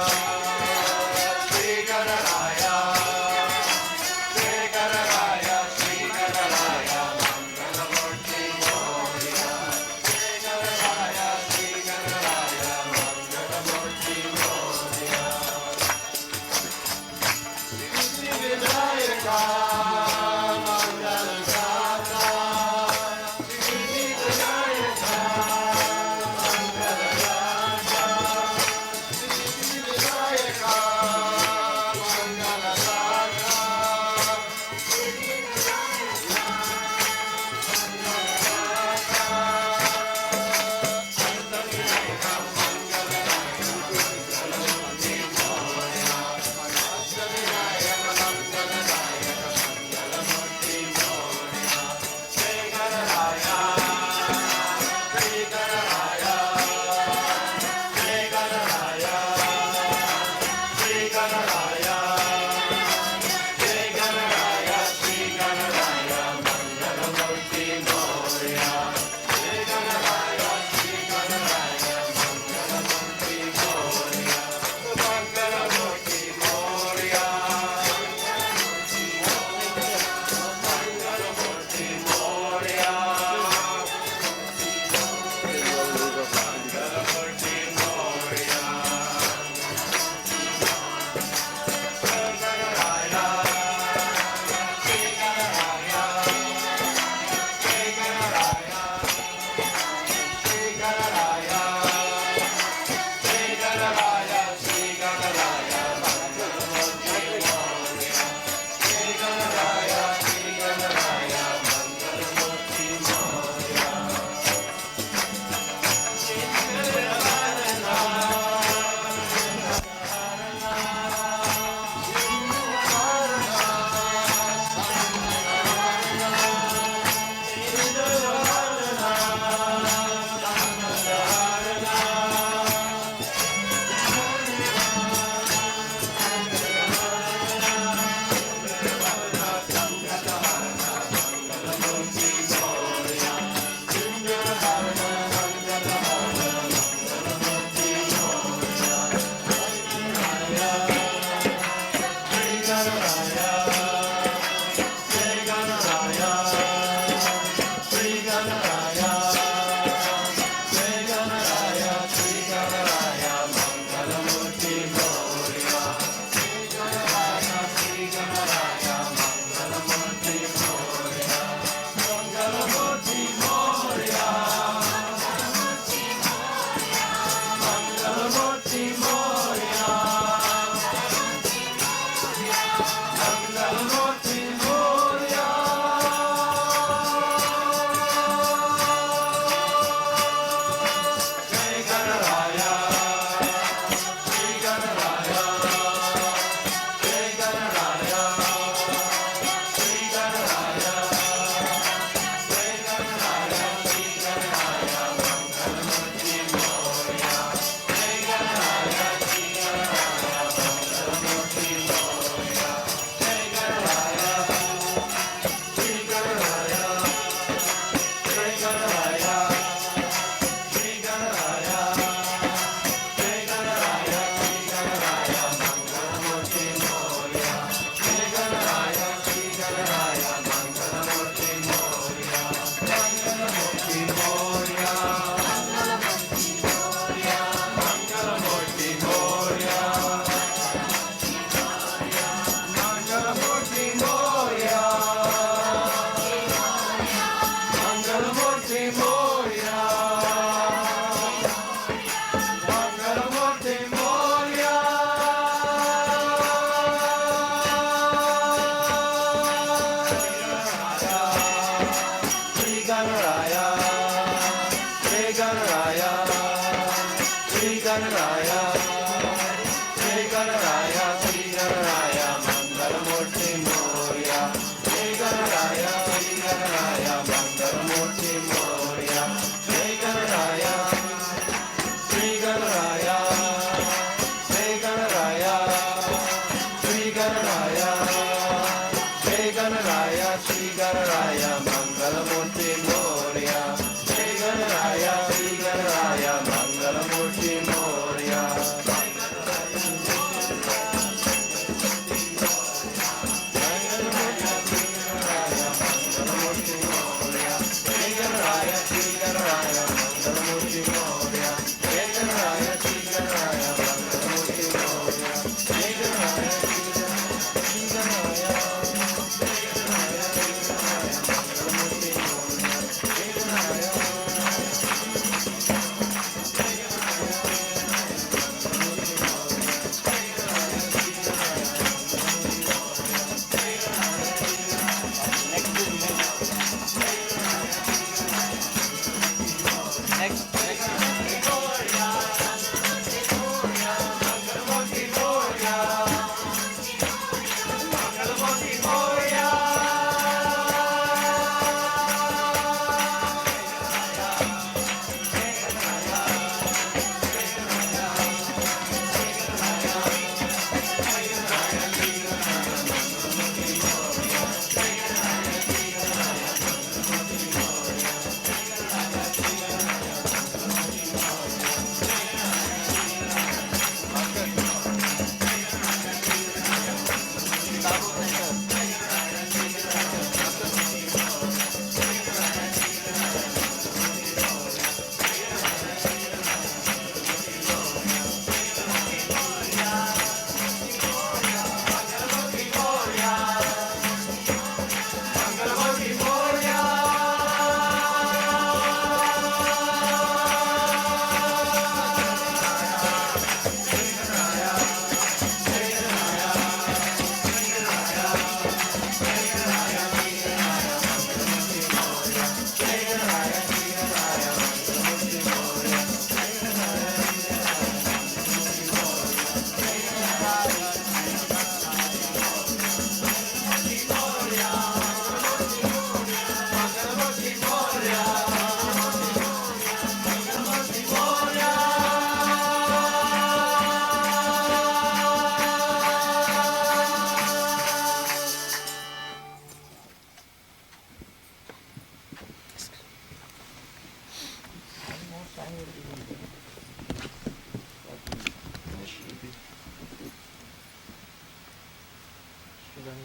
Ganesh.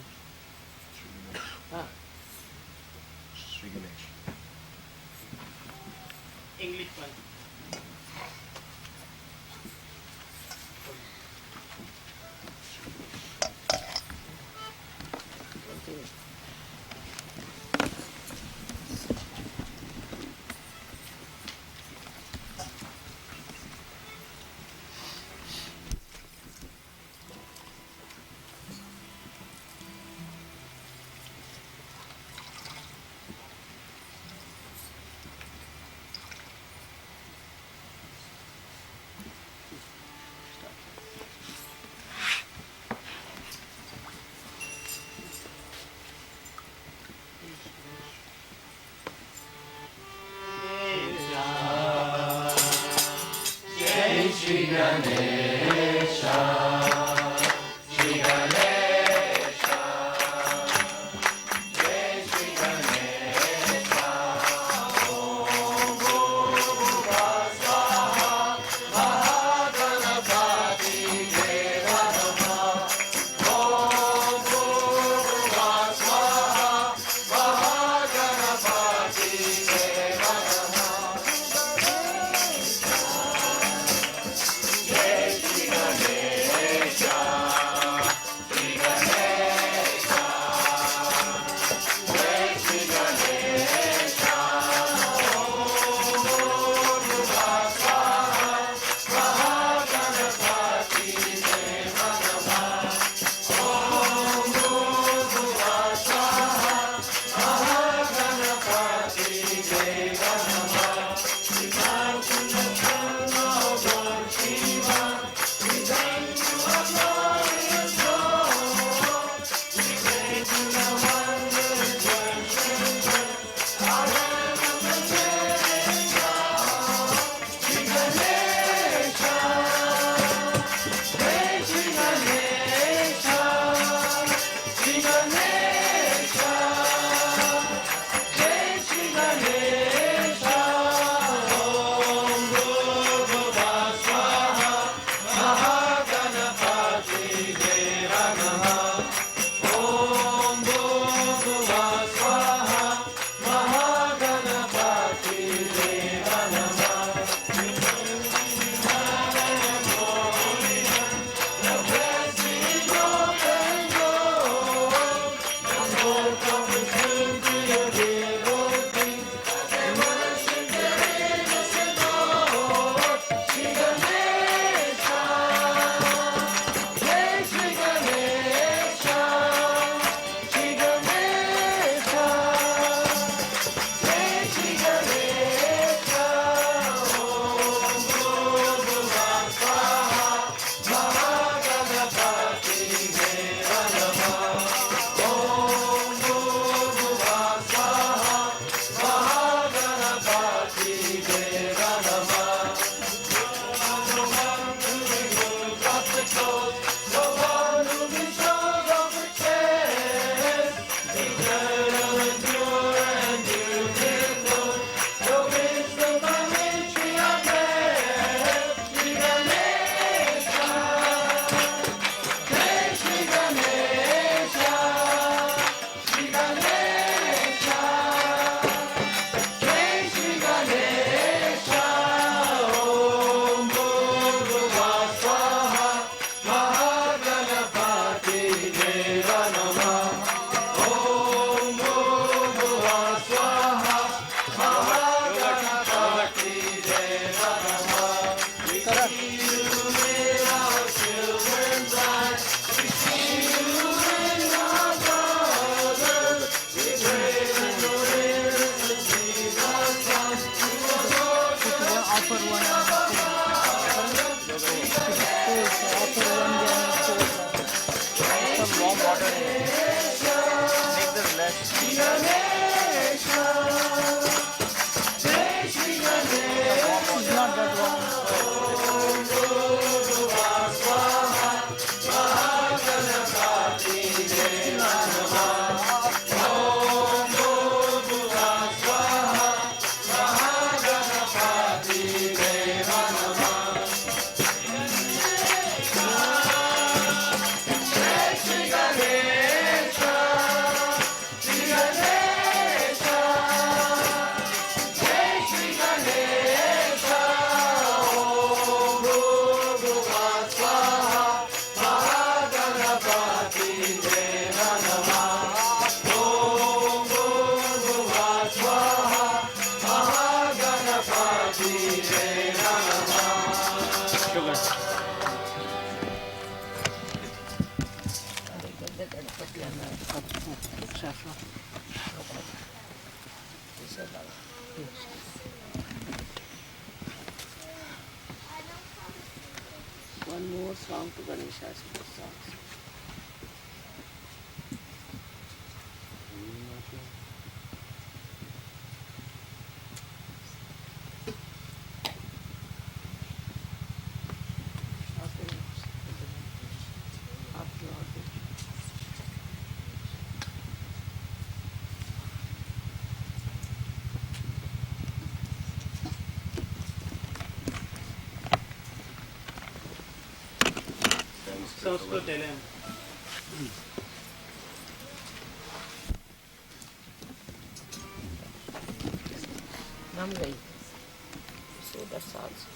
Shri Ganesh. Ah, Shri Ganesh. English one. Saffron. One more song to Ganesha's songs. Sanskrit LM Nam gayi. So that's also.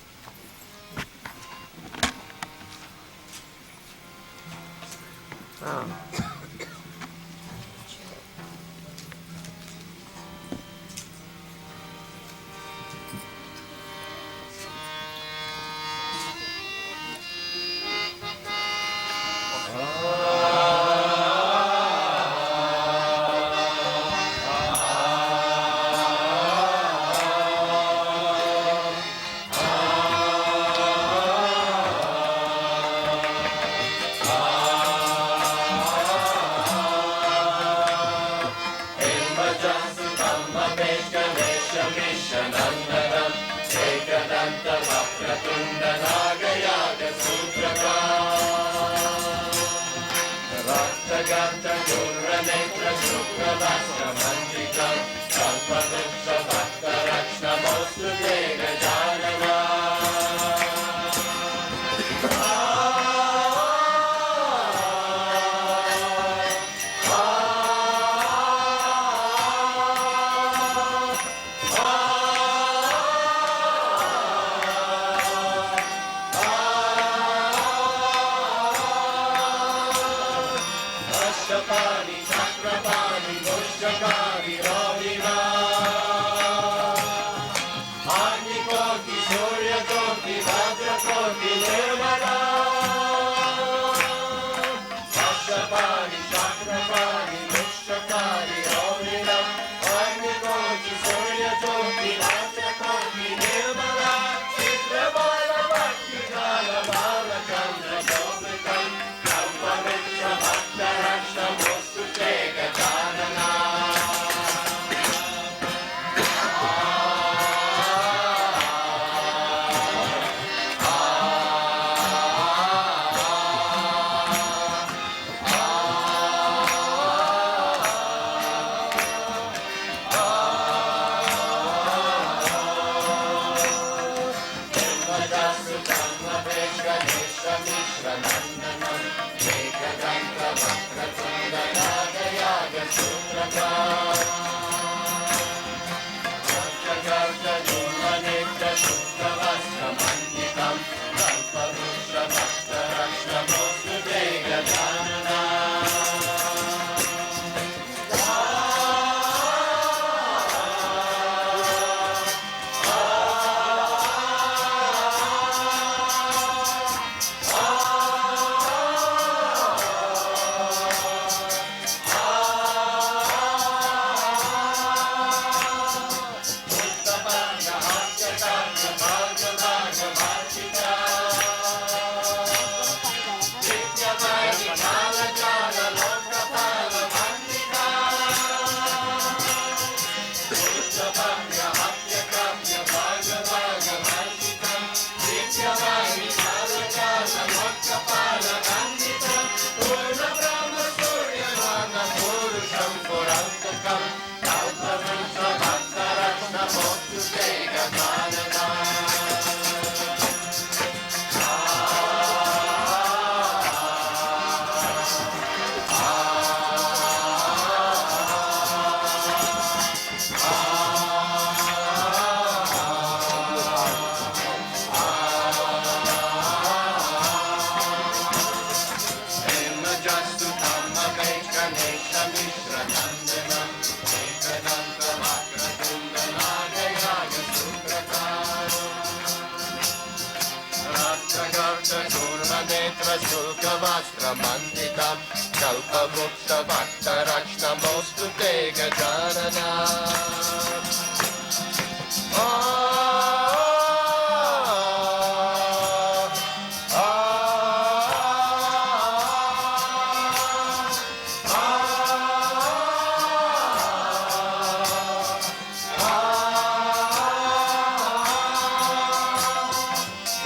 Shulkavastra-manditam Kalpavruksha-bhaktarachnamostute Gajanana.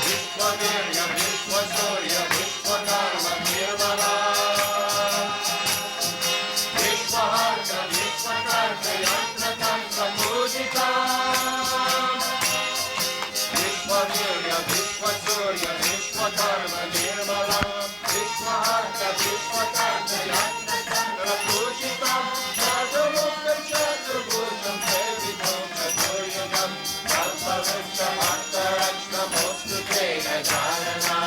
Vishwavirya, Vishwasurya, Vishwakarma, Nirmala. Vishwaharka, Vishwakarta, Yantra, Tantra, Pujita. Vishwavirya, Vishwasurya, Vishwakarma, Nirmala. Vishwaharka, Vishwakarta, Yantra, Tantra, Pujita. Sadhumukha, Chaturabhujam, Devitam, Chaturyugam. Kalpavruksha, Bhaktarachna, Mostute, Gajanana.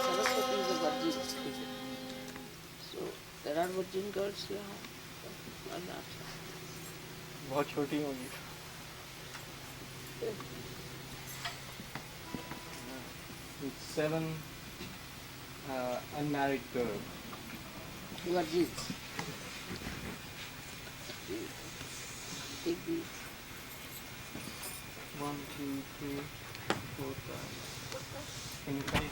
Saraswati is a virgin speaker. So there are virgin girls here or not? बहुत छोटी होगी. It's 7 unmarried girls. Virgins. Take these. 1, 2, 3, 4, 5. Can you count?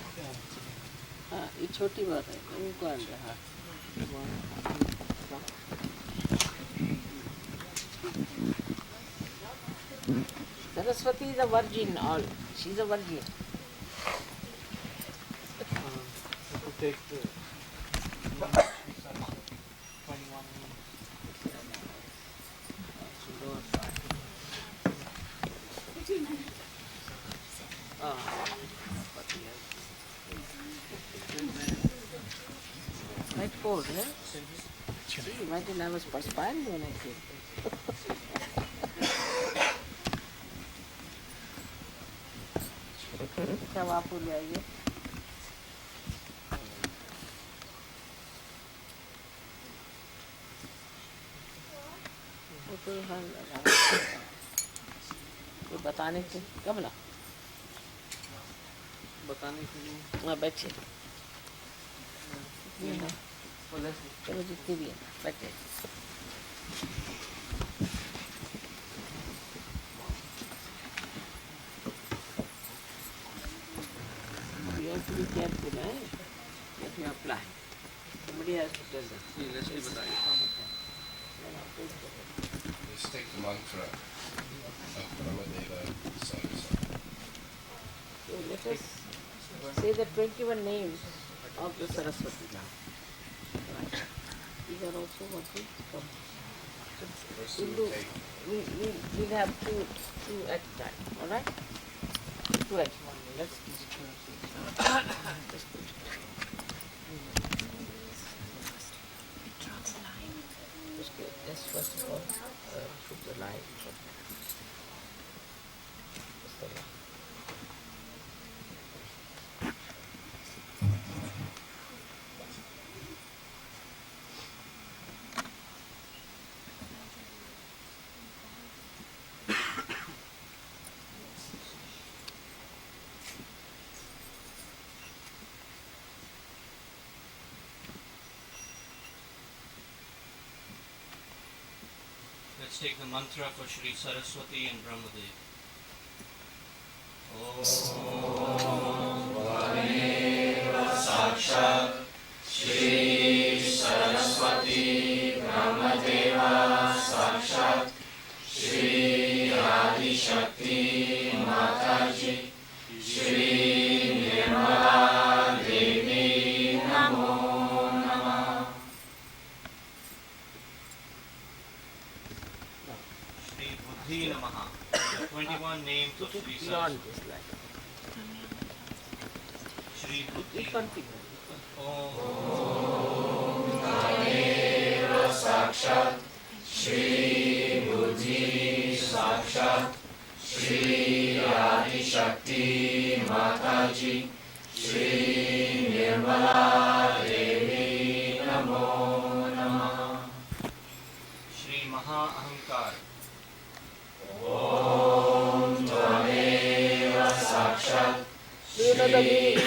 हाँ ये छोटी बात है इनको आन रहा. 1, 2, 3. Saraswati is a virgin. All she's a virgin. To take the 21. Quite cold, eh? See, imagine I was perspiring when I came. सब आप हो जाइए. तो हाँ ये बताने के कब ना बताने के लिए. हाँ बैठे. चलो जितनी भी है बैठे. You have to be careful, eh? If you apply. Somebody has to tell them. Let's बताइए. Let's take the mantra of Brahmadeva Sahaja. So let us say the 21 names of the Saraswati now. Right. These are also what we come. First We'll we'll do. take We'll have two at a time. All right? Two at one. Let's just put it. Just first of all, put the line. Just the line. Let's take the mantra for Shri Saraswati and Brahmadev. Sakshat Shri Saraswati Brahmadeva Sakshat Shri Adi Shakti Mataji Shri Nirmala Devi Namo Namah. Shri Buddhi Namaha. The 21 names of Shri Beyond Saraswati. this line. Shri Buddhi. Continue. Tameva Sakshat Shri Buddhi Sakshat Shri Adi Shakti Mataji Shri Nirmala Devi Namo Namah. Shri Maha Ahankar. Om Tameva Sakshat Do you know the meaning?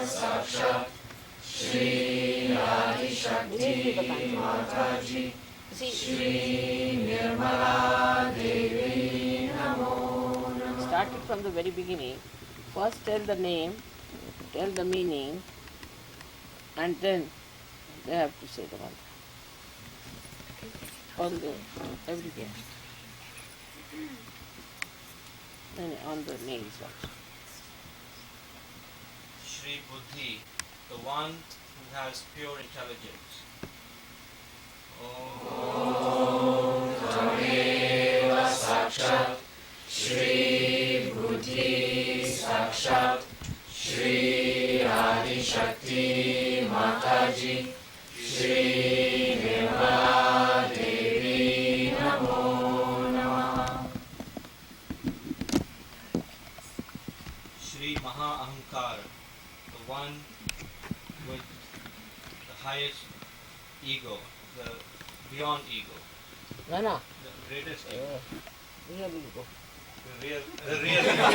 Sakshat Shri Adi Shakti Mataji See, Shri Nirmala Devi Namo Namah. started from the very beginning. First tell the name, tell the meaning, and then they have to say the mantra. On the everything. And on the names also. Shri Buddhi, the one who has pure intelligence. Om Tameva Sakshat Shri Buddhi Sakshat Shri Adi Shakti Mataji Shri Nirmala Devi Namo Namah. Shri Maha Ahankar, the one with the highest ego, the beyond ego, Nana, the greatest ego, really go. the real ego.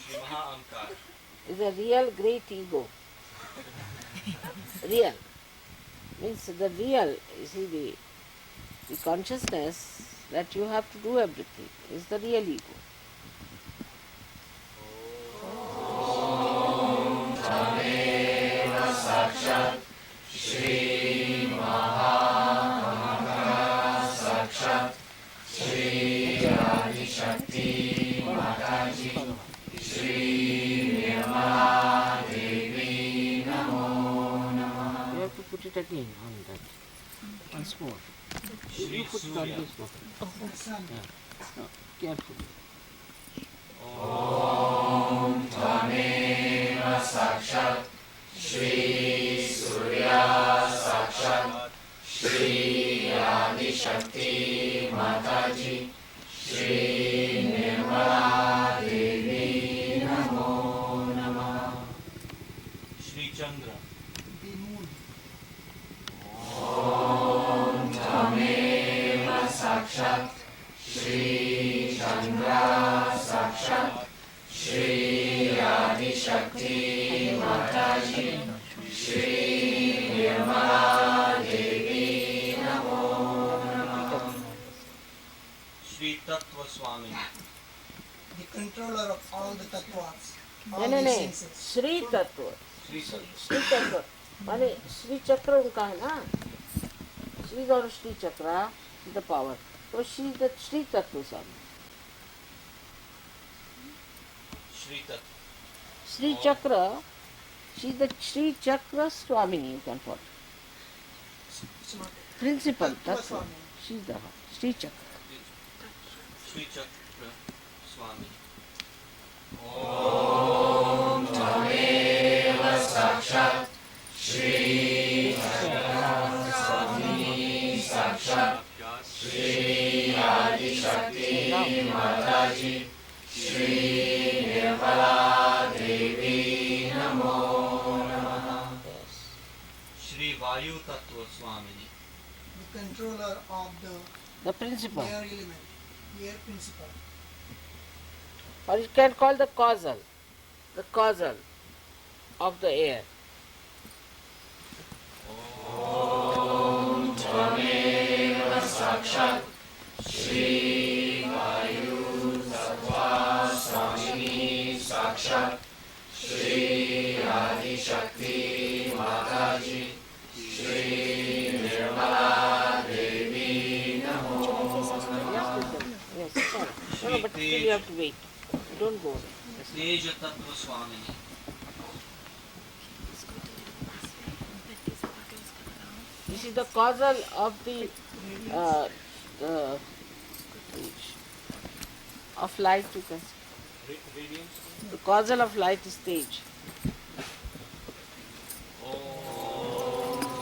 Shri Maha Ahankar. Is a real great ego. Real. Means the real, you see, the consciousness that you have to do everything is the real ego. Tameva Sakshat Shri Maha Sakshat Shri Adi Shakti Mataji Shri Nirmala Devi Namo Namah. You have to put it again on that. Once more. Shri You put it on Surya. this one. Yeah. No, carefully. Om Tameva Sakshat Shri Surya Sakshat Shri Adi Shakti Mataji Shri Nirmala Devi Namo Namah. Shri Chandra. Om Tameva Sakshat Shri Chandra Sakshat Shri Adi Shakti Mataji Shri Nirmala Devi Namo Namah. Shri Tattva Swami. The controller of all the tattvas, all नहीं the नहीं senses. Shri तत्व Shri Tattva. Shri तत्व माने श्री चक्र उनका है ना श्री और श्री चक्र द पावर तो श्री तत्व स्वामी Shri Tattva. श्री चक्र श्री चक्र स्वामिनी you can put It's not principal Tattva तत्व Swami. श्री चक्र Shri Chakra Swami. Om Tameva Sakshat Shri Swami Sakshat Shri Adi Shakti Mataji Shri Nirmala Devi Namo Namah. yes. Shri Vayu Tattva Swamini. the controller of The principle the air element, the air principle. or you can call the causal of the air Sakshat Shri Vayu Sattva Swamini Sakshat Shri Adi Shakti Mataji Shri Nirmala Devi Namo Yes, sorry. No, but still you have to wait. Don't go. Teja Tattva Swamini. This is the causal of the of light. You can see. The causal of light is stage.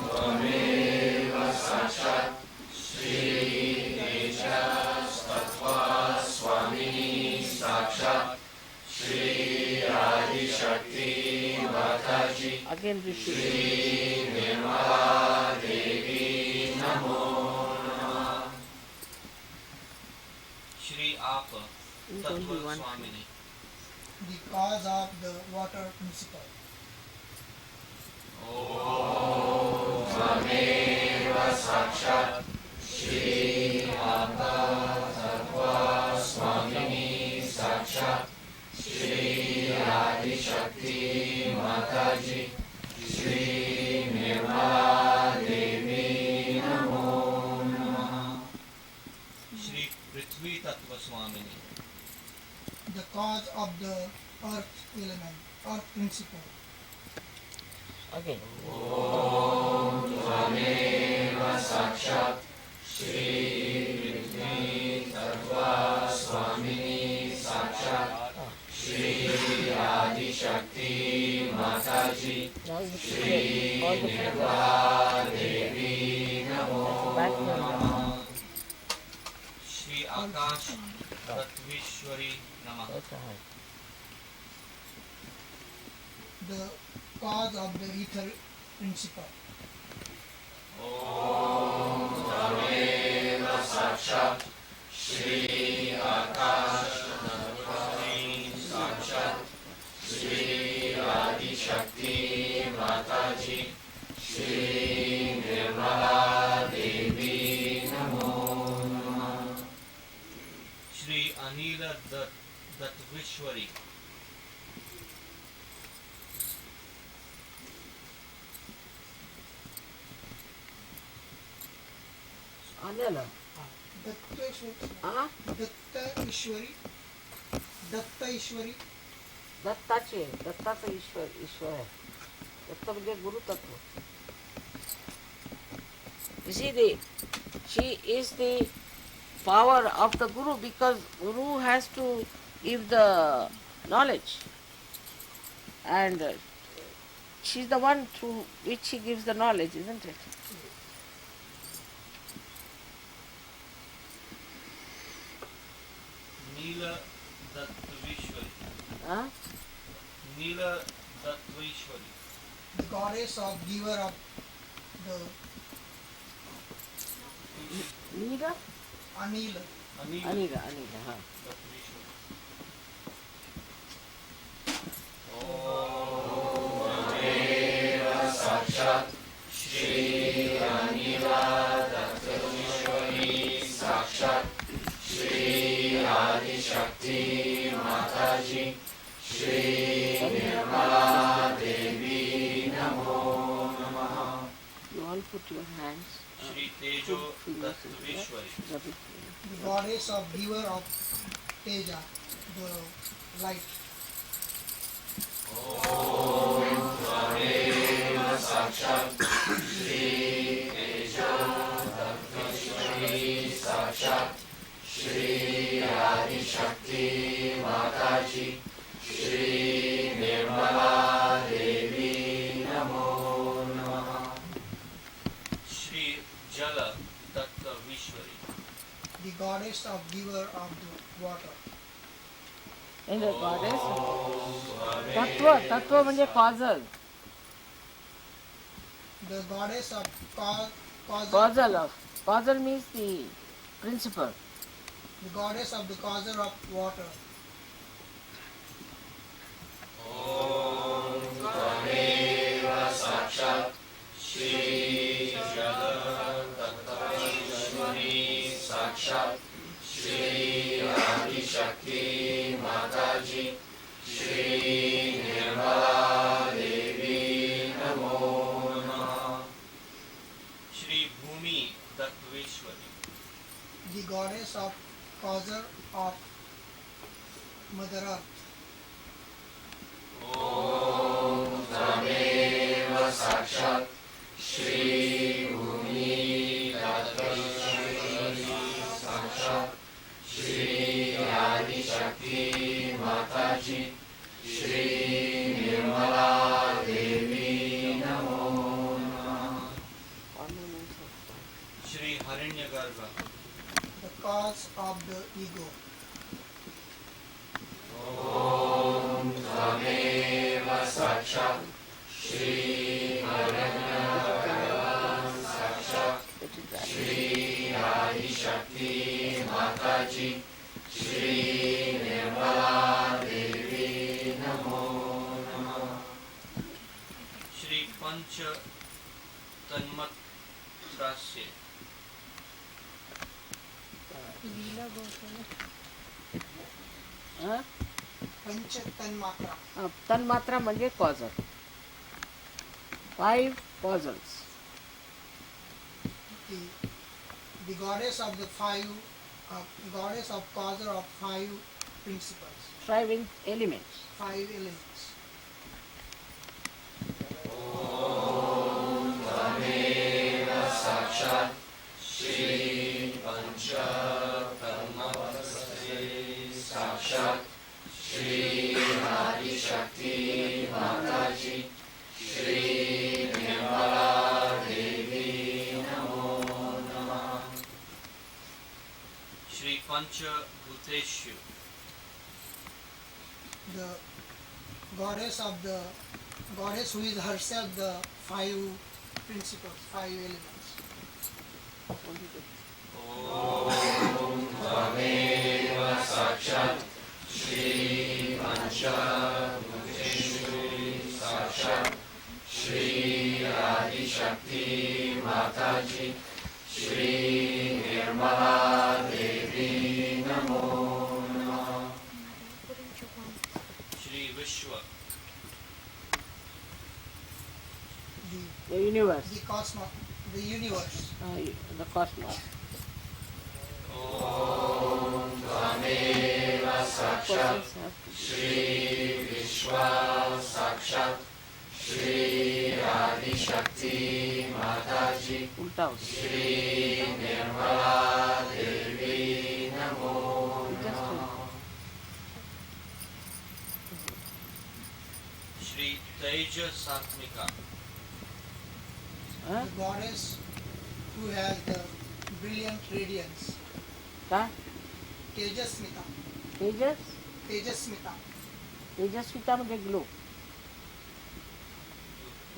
Tvameva Sakshat Shri Tejas Tattva Swamini Sakshat Shri Adi Shakti Mataji Again repeat. Shri Nirmala Devi Namo Namah Shri Apa It's only Tattva one. Swamini. The cause of the water principle. Tvameva Sakshat Shri Apa Tattva Swamini Sakshat Shri Adi Shakti Mataji Shri Nirmala Devi Namo Namah Shri Prithvi Tattva Swamini. The cause of the earth element, earth principle. Again. Tvameva Sakshat Shri Prithvi Tattva Swamini Sakshat Shri Adi Shakti Mataji Now you Shri all the Nirmala Devi Namo back to Namah Shri Akash Tattvishwari Namah. The cause of the ether principle. Tvameva Sakshat Shri Akash Tattvishwari Sakshat Shri Adi Shakti Mataji Shri Nirmala Devi Namo Namah Shri Anila Tattvishwari. Anila. Datta Ishwari. Datta Ishwari. दत्ताचे दत्ताचा ईश्वर ईश्वर आहे दत्त म्हणजे गुरु तत्व You see, she is the power of the guru because guru has to give the knowledge and she's the one through which he gives the knowledge, isn't it? Neela Tattvishwari. Huh? Neela Tattvishwari. The goddess of giver of the Nida? Anila. Anila Anila, huh. Tattvishwari. Tvameva Sakshat Shri Anila Tattvishwari Sakshat Shri Adi Shakti Mataji Shri Nirmala Devi Namo Namah You all put your hands. Shri Tejo fingers in Tattvishwari. there. Rub it here. The goddess of giver of Teja, the light. Tvameva Sakshat Shri Tejo Tattvishwari Sakshat Shri Adi Shakti Mataji Shri Nirmala Devi Namo Namah Shri Jala Tattvishwari. The goddess of giver of the water. In the goddess. Tattva म्हणजे causal. The goddess of Causal means the principle. the goddess of the causer of water. Tvameva Sakshat Shri Jala Tattvishwari Shakti Mataji Shri Nirmala Devi Namo Namaha. Shri Bhumi Tattveshwari. the goddess of causer of Mother Earth. Om Tameva Sakshat Shri Bhumi Tattveshwari Sakshat Shri Adi Shakti Mataji Shri Nirmala Devi Namo Namaha. Shri Haranyagarbha. The cause of the ego. Om Tvameva Sakshat Shri Haranyagarbha Sakshat Shri Adi Shakti Mataji Shri Nirmala Devi Namo Namaha. Shri Pancha Tanmatrasya. पंच तन्मात्रा. तन्मात्रा म्हणजे causal. 5 कॉजल्स. The goddess of the five, goddess of causer of 5 principles, 5 elements. 5 elements. Om Tameva Sakshat Shri Pancha Tanmatrasya Sakshat Shri Adi Shakti Mataji Shri Nirmala Devi Namo Namaha. Shri Pancha Bhuteshu. The goddess who is herself the 5 principles, 5 elements. Om Tvameva Sakshat Shri Pancha Bhuteshu Sakshat Shri Adi Shakti Mataji Shri Nirmala Devi Namo Namaha. Shri Vishwa. The The universe. the universe. The cosmos. Om Tvameva Sakshat Shri Vishwa Sakshat Shri Adi Shakti Mataji उल्टा होता Shri Nirmala Devi Namo Namaha. Shri Teja Satmika. है. The goddess who has the brilliant radiance. का Tejasmita. तेजस. Tejasmita. तेजस्विता म्हणजे glow.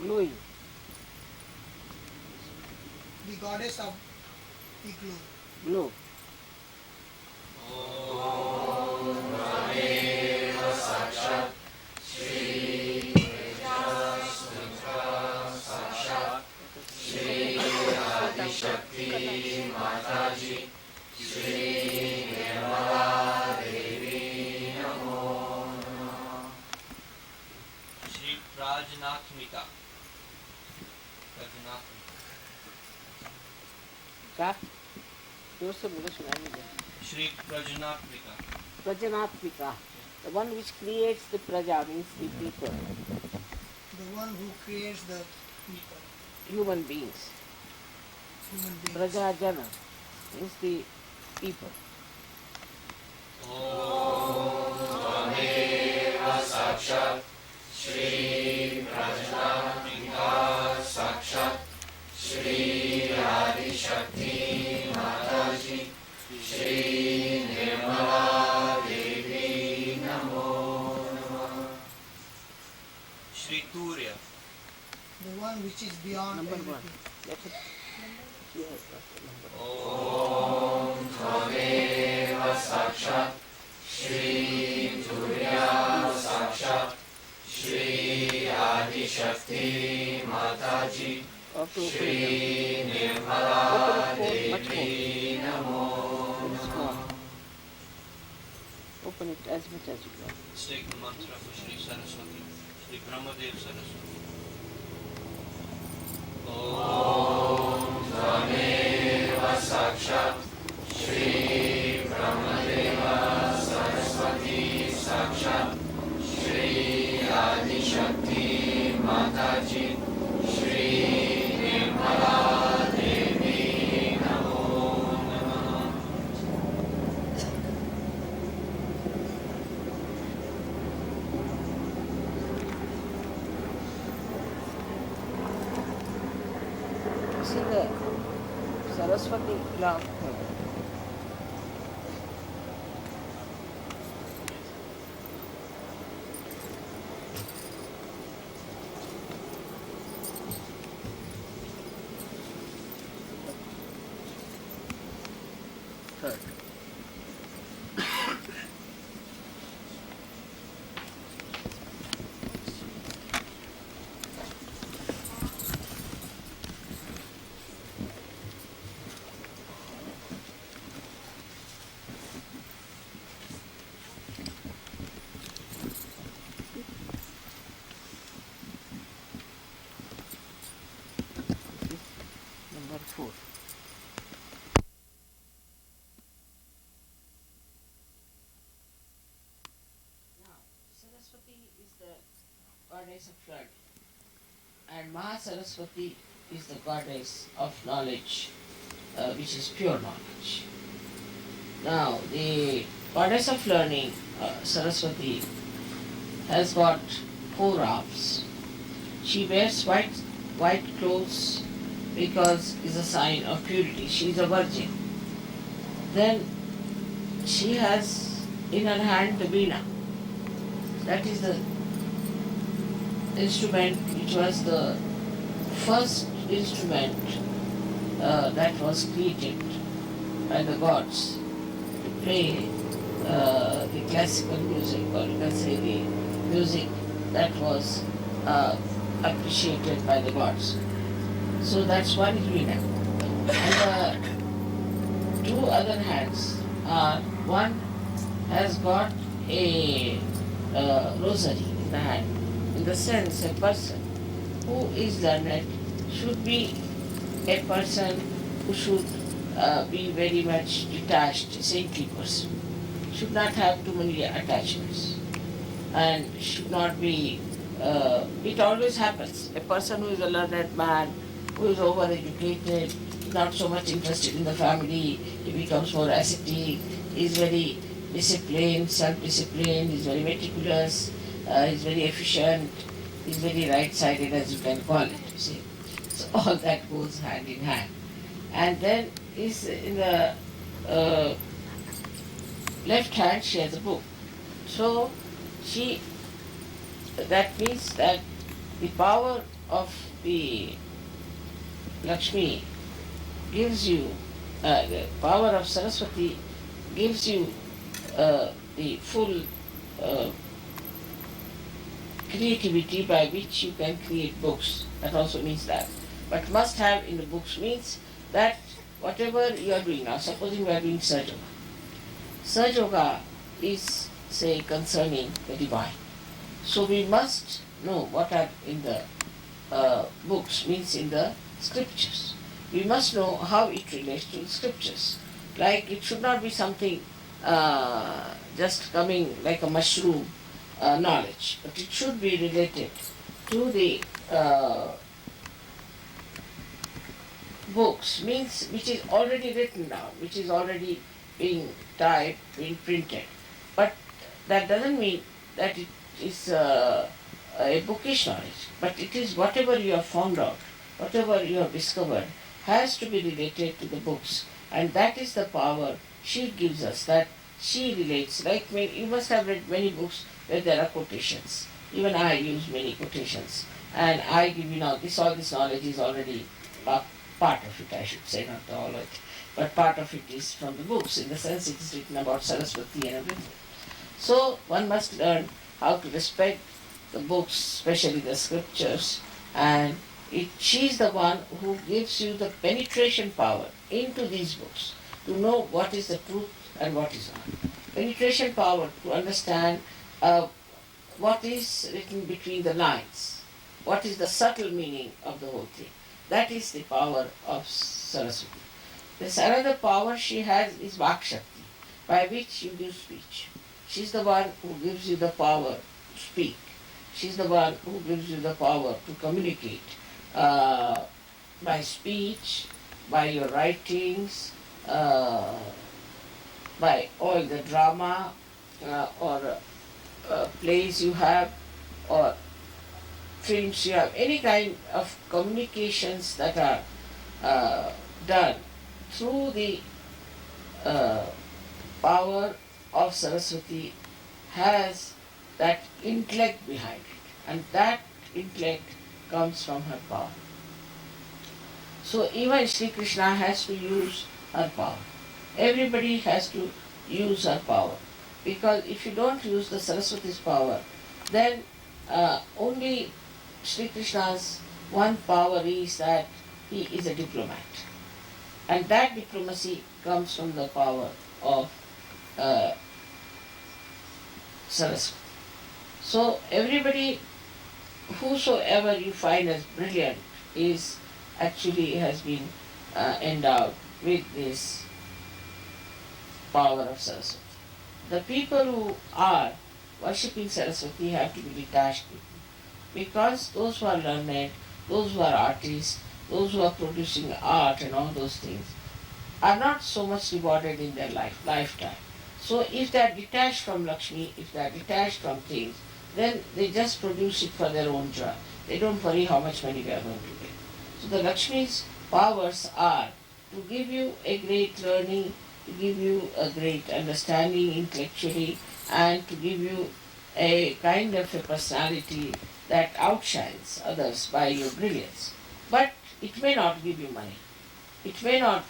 Glowing. The goddess of the glow. Glow. Om Tvameva Sakshat Shri Tejasmita Sakshat Shri Adi Shakti Mataji Shri Nirmala Devi Namo Namaha. Shri Prajnathmika. Prajnathmika. का जोर से बोलो सुनाई नहीं दे. Shri Prajnathmika. प्रजनात्मिका. The one which creates the praja means the people, The one who creates the people, human beings. human beings. Praja jana means the people. Om Tvameva Sakshat Shri Prajnathmika Sakshat Shri Adi Shakti Mataji Shri Nirmala Devi Namo Namaha. Shri Turya. The one which is beyond Number 1. everything. That's it. She has got the number. Om Tvameva Sakshat Shri Turya Sakshat Shri Adi Shakti Mataji Up to Shri Nirmala much more. Devi Namo It's Namaha. small. open it as much as you can. Let's take the mantra for Shri Saraswati, Shri Brahmadev Saraswati. Om Tvameva Sakshat Shri Brahmadeva Saraswati Sakshat Shri Adi Shakti Mataji Shri Nirmala Devi Namo Namaha. See the Saraswati lamp. Third. Number 4. Now, Saraswati is the goddess of flood, and Mahasaraswati is the goddess of knowledge, which is pure knowledge. Now, the goddess of learning, Saraswati, has got 4 arms. She wears white clothes because it's a sign of purity. She is a virgin. Then she has in her hand the veena. That is the instrument which was the first instrument that was created by the gods to play the classical music, or you can say the music that was appreciated by the gods. So that's one is veena. And the 2 other hands are, one has got a rosary in the hand. In the sense, a person who is learned should be a person who should be very much detached, saintly person. Should not have too many attachments, and should not be. It always happens. A person who is a learned man, who is overeducated, not so much interested in the family, he becomes more ascetic, is very disciplined, self-disciplined, is very meticulous, is very efficient, is very right-sided, as you can call it, you see. So all that goes hand in hand. And then is in the left hand she has a book. So that means that the power of the Lakshmi gives you, the power of Saraswati gives you the full creativity by which you can create books. That also means that. But must have in the books means that whatever you are doing now, supposing we are doing Sahaja Yoga. Sahaja Yoga is, say, concerning the divine. So we must know what are in the books, means in the scriptures. We must know how it relates to the scriptures. Like it should not be something just coming like a mushroom knowledge, but it should be related to the books, means which is already written down, which is already being typed, being printed. But that doesn't mean that it is a bookish knowledge, but it is whatever you have found out, whatever you have discovered has to be related to the books. And that is the power she gives us, that she relates. Like you must have read many books where there are quotations. Even I use many quotations. And I give you now, all this knowledge is already part of it, I should say, not all of it. But part of it is from the books, in the sense it is written about Saraswati and everything. So one must learn how to respect the books, especially the scriptures, and she is the one who gives you the penetration power into these books to know what is the truth and what is not. penetration power to understand what is written between the lines, what is the subtle meaning of the whole thing. That is the power of Saraswati. There's another power she has is Vakshakti, by which you give speech. She's the one who gives you the power to speak. She's the one who gives you the power to communicate by speech, by your writings, by all the drama or plays you have, or films you have, any kind of communications that are done through the power of Saraswati has that intellect behind it, and that intellect comes from her power. So even Sri Krishna has to use her power. Everybody has to use her power, because if you don't use the Saraswati's power, then only Sri Krishna's one power is that he is a diplomat, and that diplomacy comes from the power of Saraswati. So everybody, whosoever you find as brilliant, is actually has been endowed with this power of Saraswati. The people who are worshipping Saraswati have to be detached people, because those who are learned, those who are artists, those who are producing art and all those things are not so much rewarded in their lifetime. So if they are detached from Lakshmi, if they are detached from things, then they just produce it for their own joy. They don't worry how much money they are going to get. So the Lakshmi's powers are to give you a great learning, to give you a great understanding intellectually, and to give you a kind of a personality that outshines others by your brilliance. But it may not give you money. It may not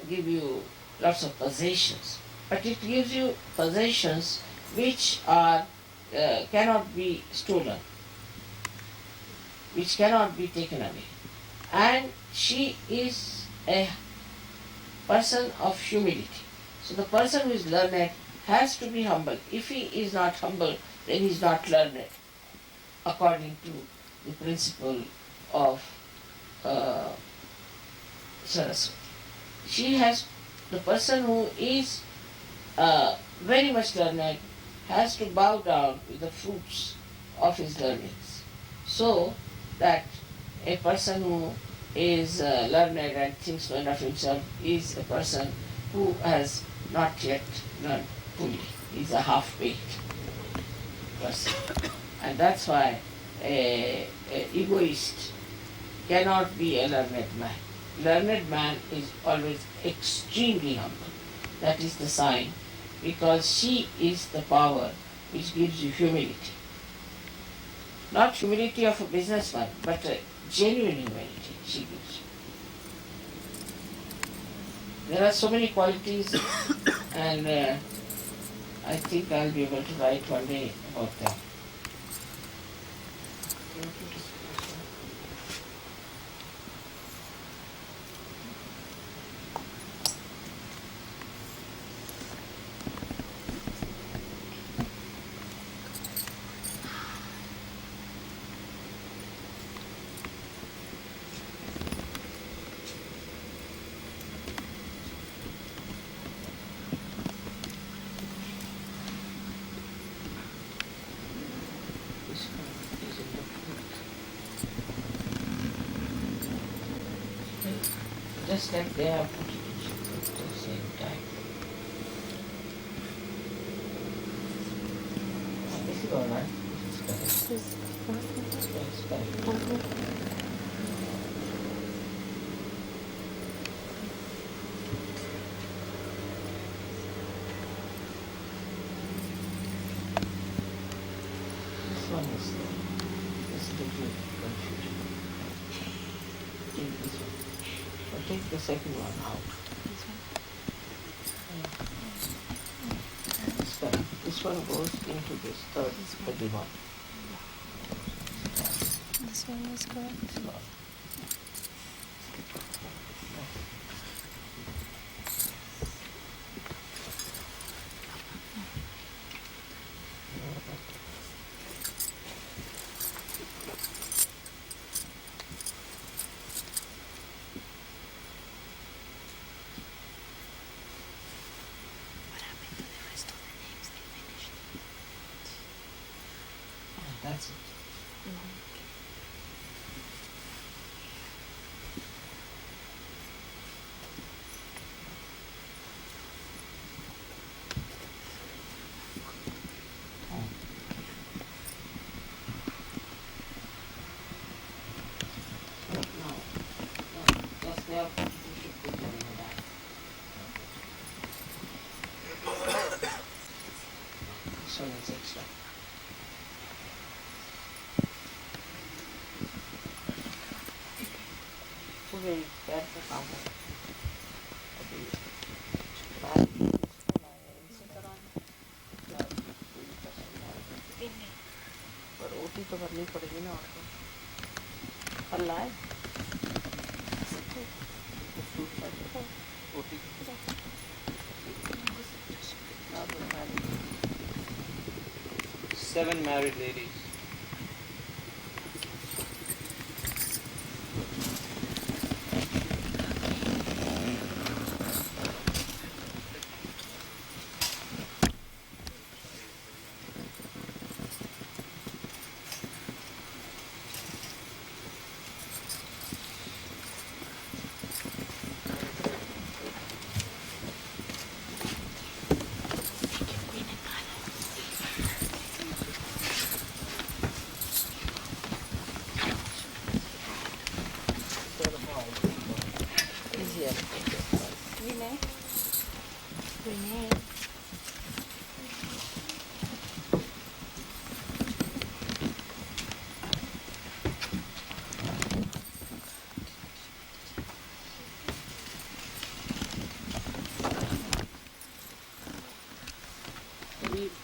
give you lots of possessions, but it gives you possessions which are cannot be stolen, which cannot be taken away. And she is a person of humility. So the person who is learned has to be humble. If he is not humble, then he is not learned, according to the principle of Saraswati. The person who is very much learned has to bow down with the fruits of his learnings, so that a person who is learned and thinks well of himself is a person who has not yet learned fully. He is a half-baked person. And that's why a egoist cannot be a learned man. Learned man is always extremely humble. That is the sign, because she is the power which gives you humility. Not humility of a businessman, but a genuine humility she gives you. There are so many qualities, and I think I'll be able to write one day about them. Just like they have put it at the same time. This is all right. This is correct. It's correct. This one is this little confusion. Take this one. Or take the second one out. This one goes into this third one. This one is correct. मेरी पैर का काम है अभी पैर इनसे कराना पर ओटी तो करनी पड़ेगी ना और कल लाए OT Seven married ladies.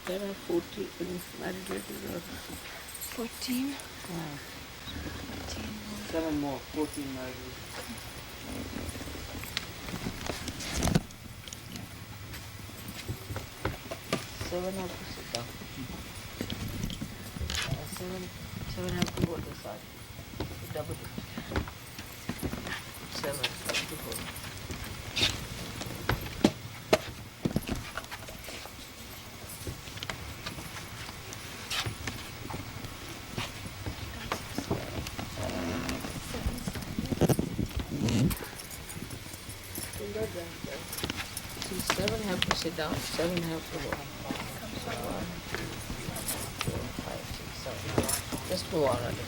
There are 40 married ladies or 14. 7 more. 14 married ladies. seven have to sit down. Seven have to go this side. Double it. 7 have to go. See, 7 have to sit down, 7 have to go. 1, 2, 4, 5, 6, 7. Just move on a little.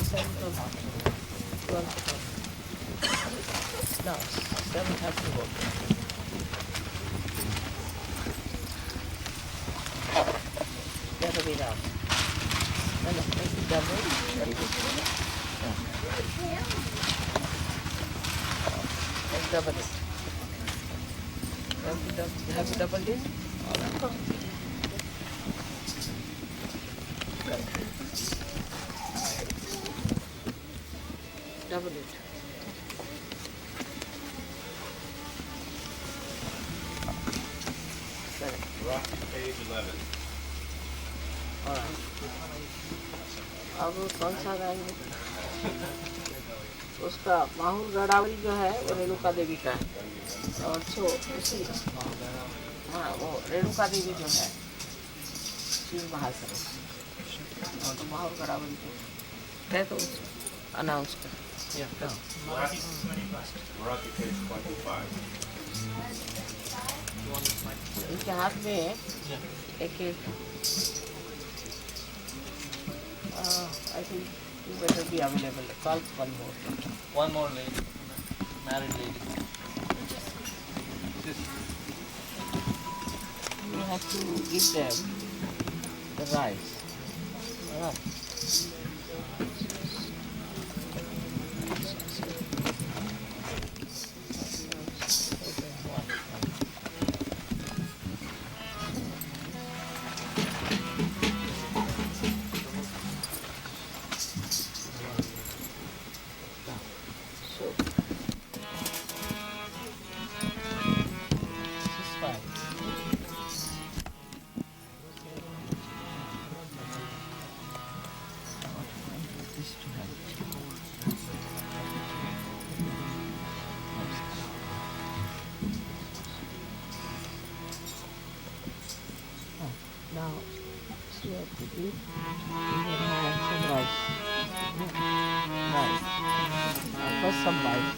7 to 12 to 12. Now, 7 have to go. That'll be enough. No, make it double. That'll be good. Let's double it. Have you doubled it? Double it. Correct. Rock page 11. Alright. अब कौन सा गाएंगे? उसका माहौल गढ़ावली जो है वो रेणुका देवी का है और जो उसी हाँ वो रेणुका देवी जो है श्री महासरस्वती और तो माहौल गढ़ावली जो है तो अनाउंस कर Rocky page 25. इनके हाथ में एक I think you better be available. Call one more. One more lady. Married lady. You have to give them the rice. Alright. Now, see what to do. You can have some rice. Rice. First some rice.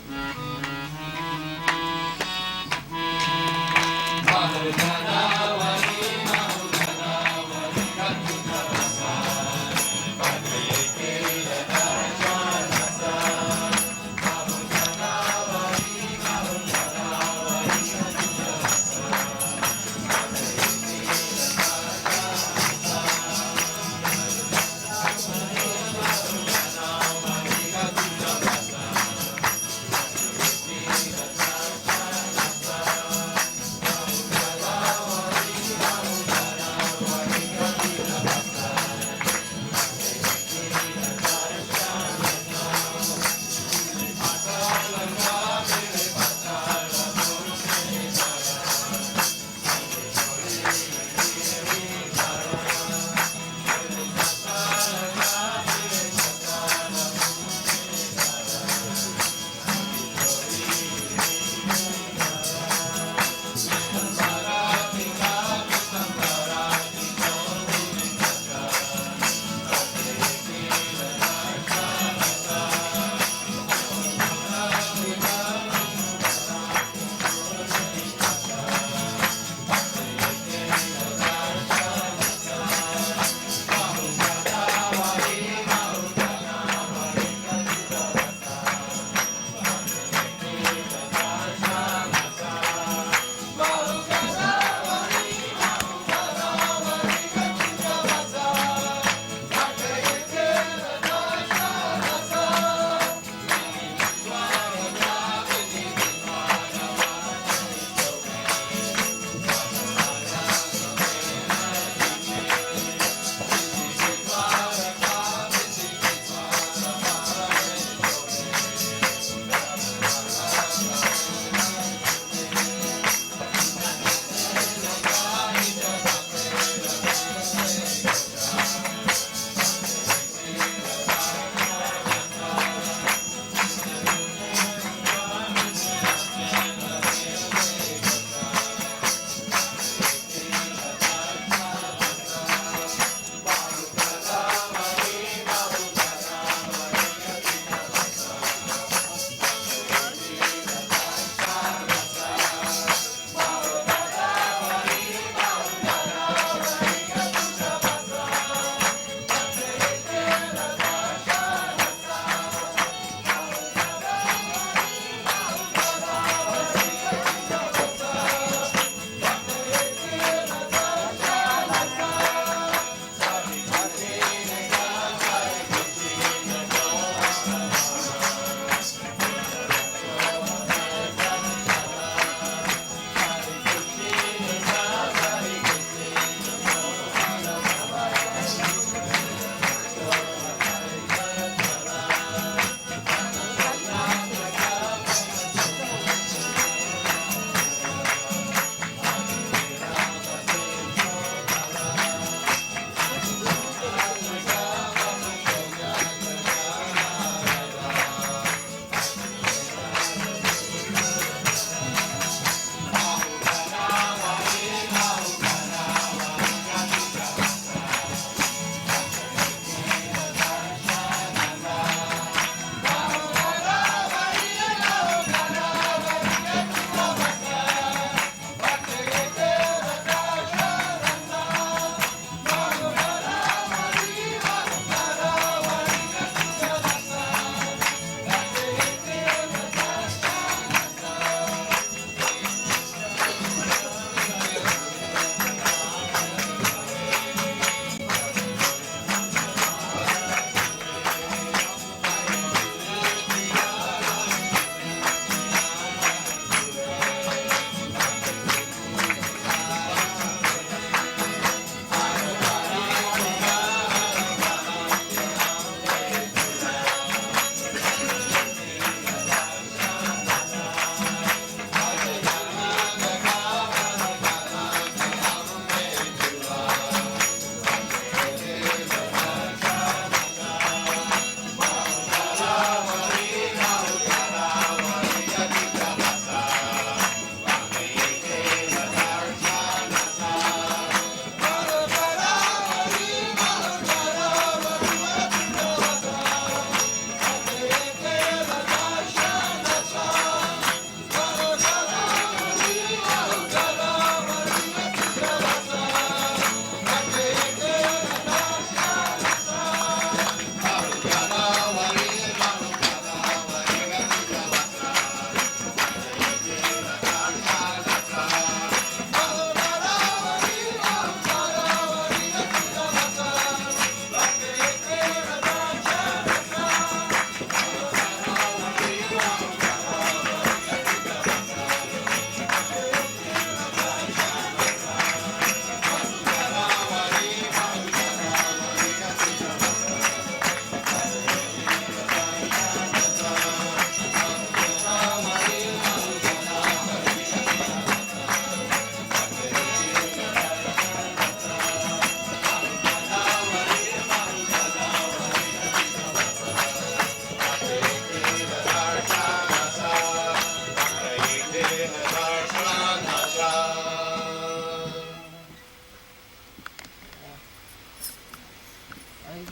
I will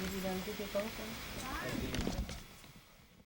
take out.